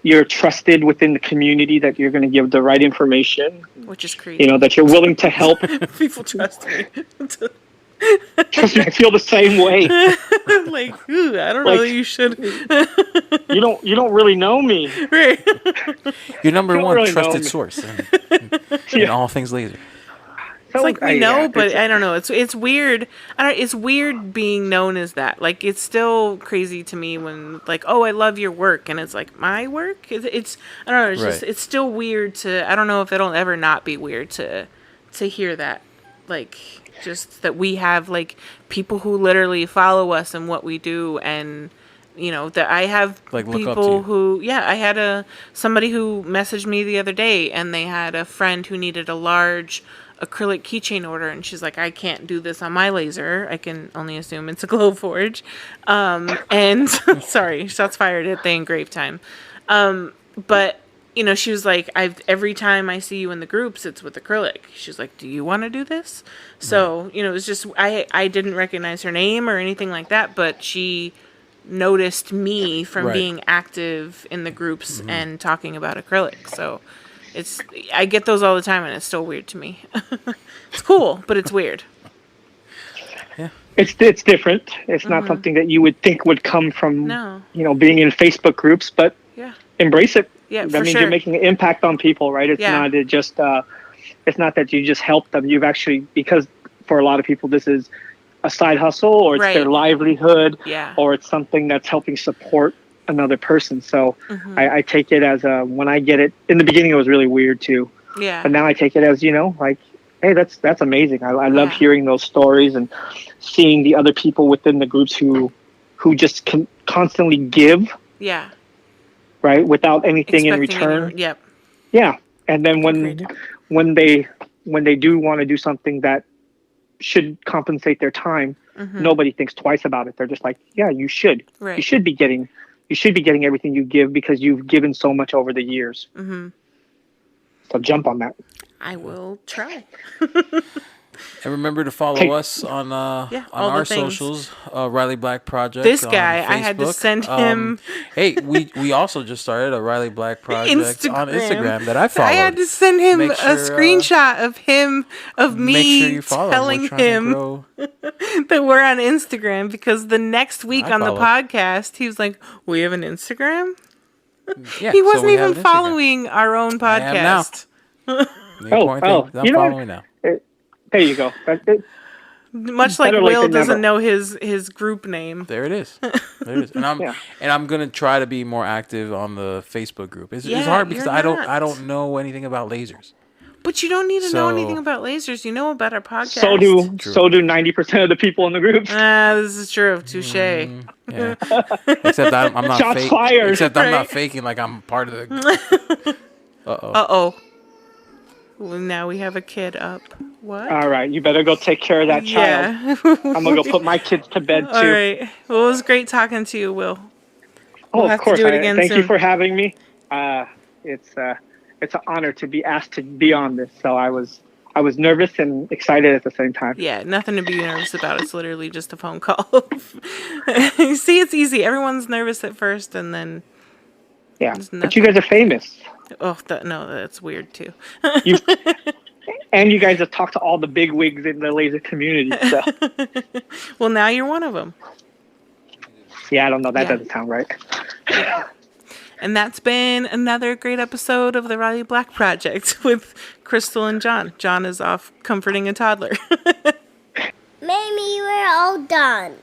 You're trusted within the community that you're going to give the right information, which is crazy. That you're willing to help. People trust me. Trust me, I feel the same way. Like, I don't know. You should. You don't really know me. Right. Your number one really trusted source in all things laser. It's like we know, but I don't know. It's weird. It's weird being known as that. Like, it's still crazy to me when, like, oh, I love your work, and it's like my work. It's I don't know. It's just it's still weird to. I don't know if it'll ever not be weird to hear that. Like, just that we have like people who literally follow us and what we do, and that I have like people who I had somebody who messaged me the other day, and they had a friend who needed a large acrylic keychain order, and she's like, I can't do this on my laser. I can only assume it's a Glowforge. And sorry, shots fired at the engrave time. But she was like, every time I see you in the groups, it's with acrylic. She's like, do you want to do this? So, it was just, I didn't recognize her name or anything like that, but she noticed me from being active in the groups and talking about acrylic. So I get those all the time, and it's still weird to me. It's cool, but it's weird. Yeah, it's different. It's not something that you would think would come from being in Facebook groups, but embrace it. Yeah, that means you're making an impact on people, right? It's not just it's not that you just help them. You've actually, because for a lot of people this is a side hustle, or it's their livelihood, or it's something that's helping support another person. So I take it as when I get it. In the beginning it was really weird too, but now I take it as like, hey, that's amazing. I love hearing those stories and seeing the other people within the groups who just can constantly give right, without anything in return. And then when they do want to do something that should compensate their time, nobody thinks twice about it. They're just like, you should you should be getting everything you give because you've given so much over the years. So jump on that. I will try. And remember to follow us on our socials, Riley Black Project. This guy, I had to send him. Hey, we also just started a Riley Black Project on Instagram that I followed. I had to send him a screenshot of me telling him that we're on Instagram, because the next week on the podcast, he was like, "We have an Instagram." Yeah, he wasn't even following our own podcast. I'm following now. There you go. Much like Will doesn't know his group name. There it is. And I'm gonna try to be more active on the Facebook group. It's hard because I don't know anything about lasers. But you don't need to know anything about lasers. You know about our podcast. So do 90% of the people in the group. This is true. Touche. Yeah. Except I'm not shots fired. Except I'm not faking like I'm part of the. Uh-oh. Well, now we have a kid up. What? All right, you better go take care of that child. I'm going to go put my kids to bed, too. All right. Well, it was great talking to you, Will. We'll of course. Thank you for having me. It's an honor to be asked to be on this. So I was nervous and excited at the same time. Yeah, nothing to be nervous about. It's literally just a phone call. See, it's easy. Everyone's nervous at first, and then... Yeah, but you guys are famous. Oh, that's weird too. And you guys have talked to all the big wigs in the laser community. So. Well, now you're one of them. Yeah, I don't know. That doesn't sound right. And that's been another great episode of the Riley Black Project with Crystal and John. John is off comforting a toddler. Maybe we're all done.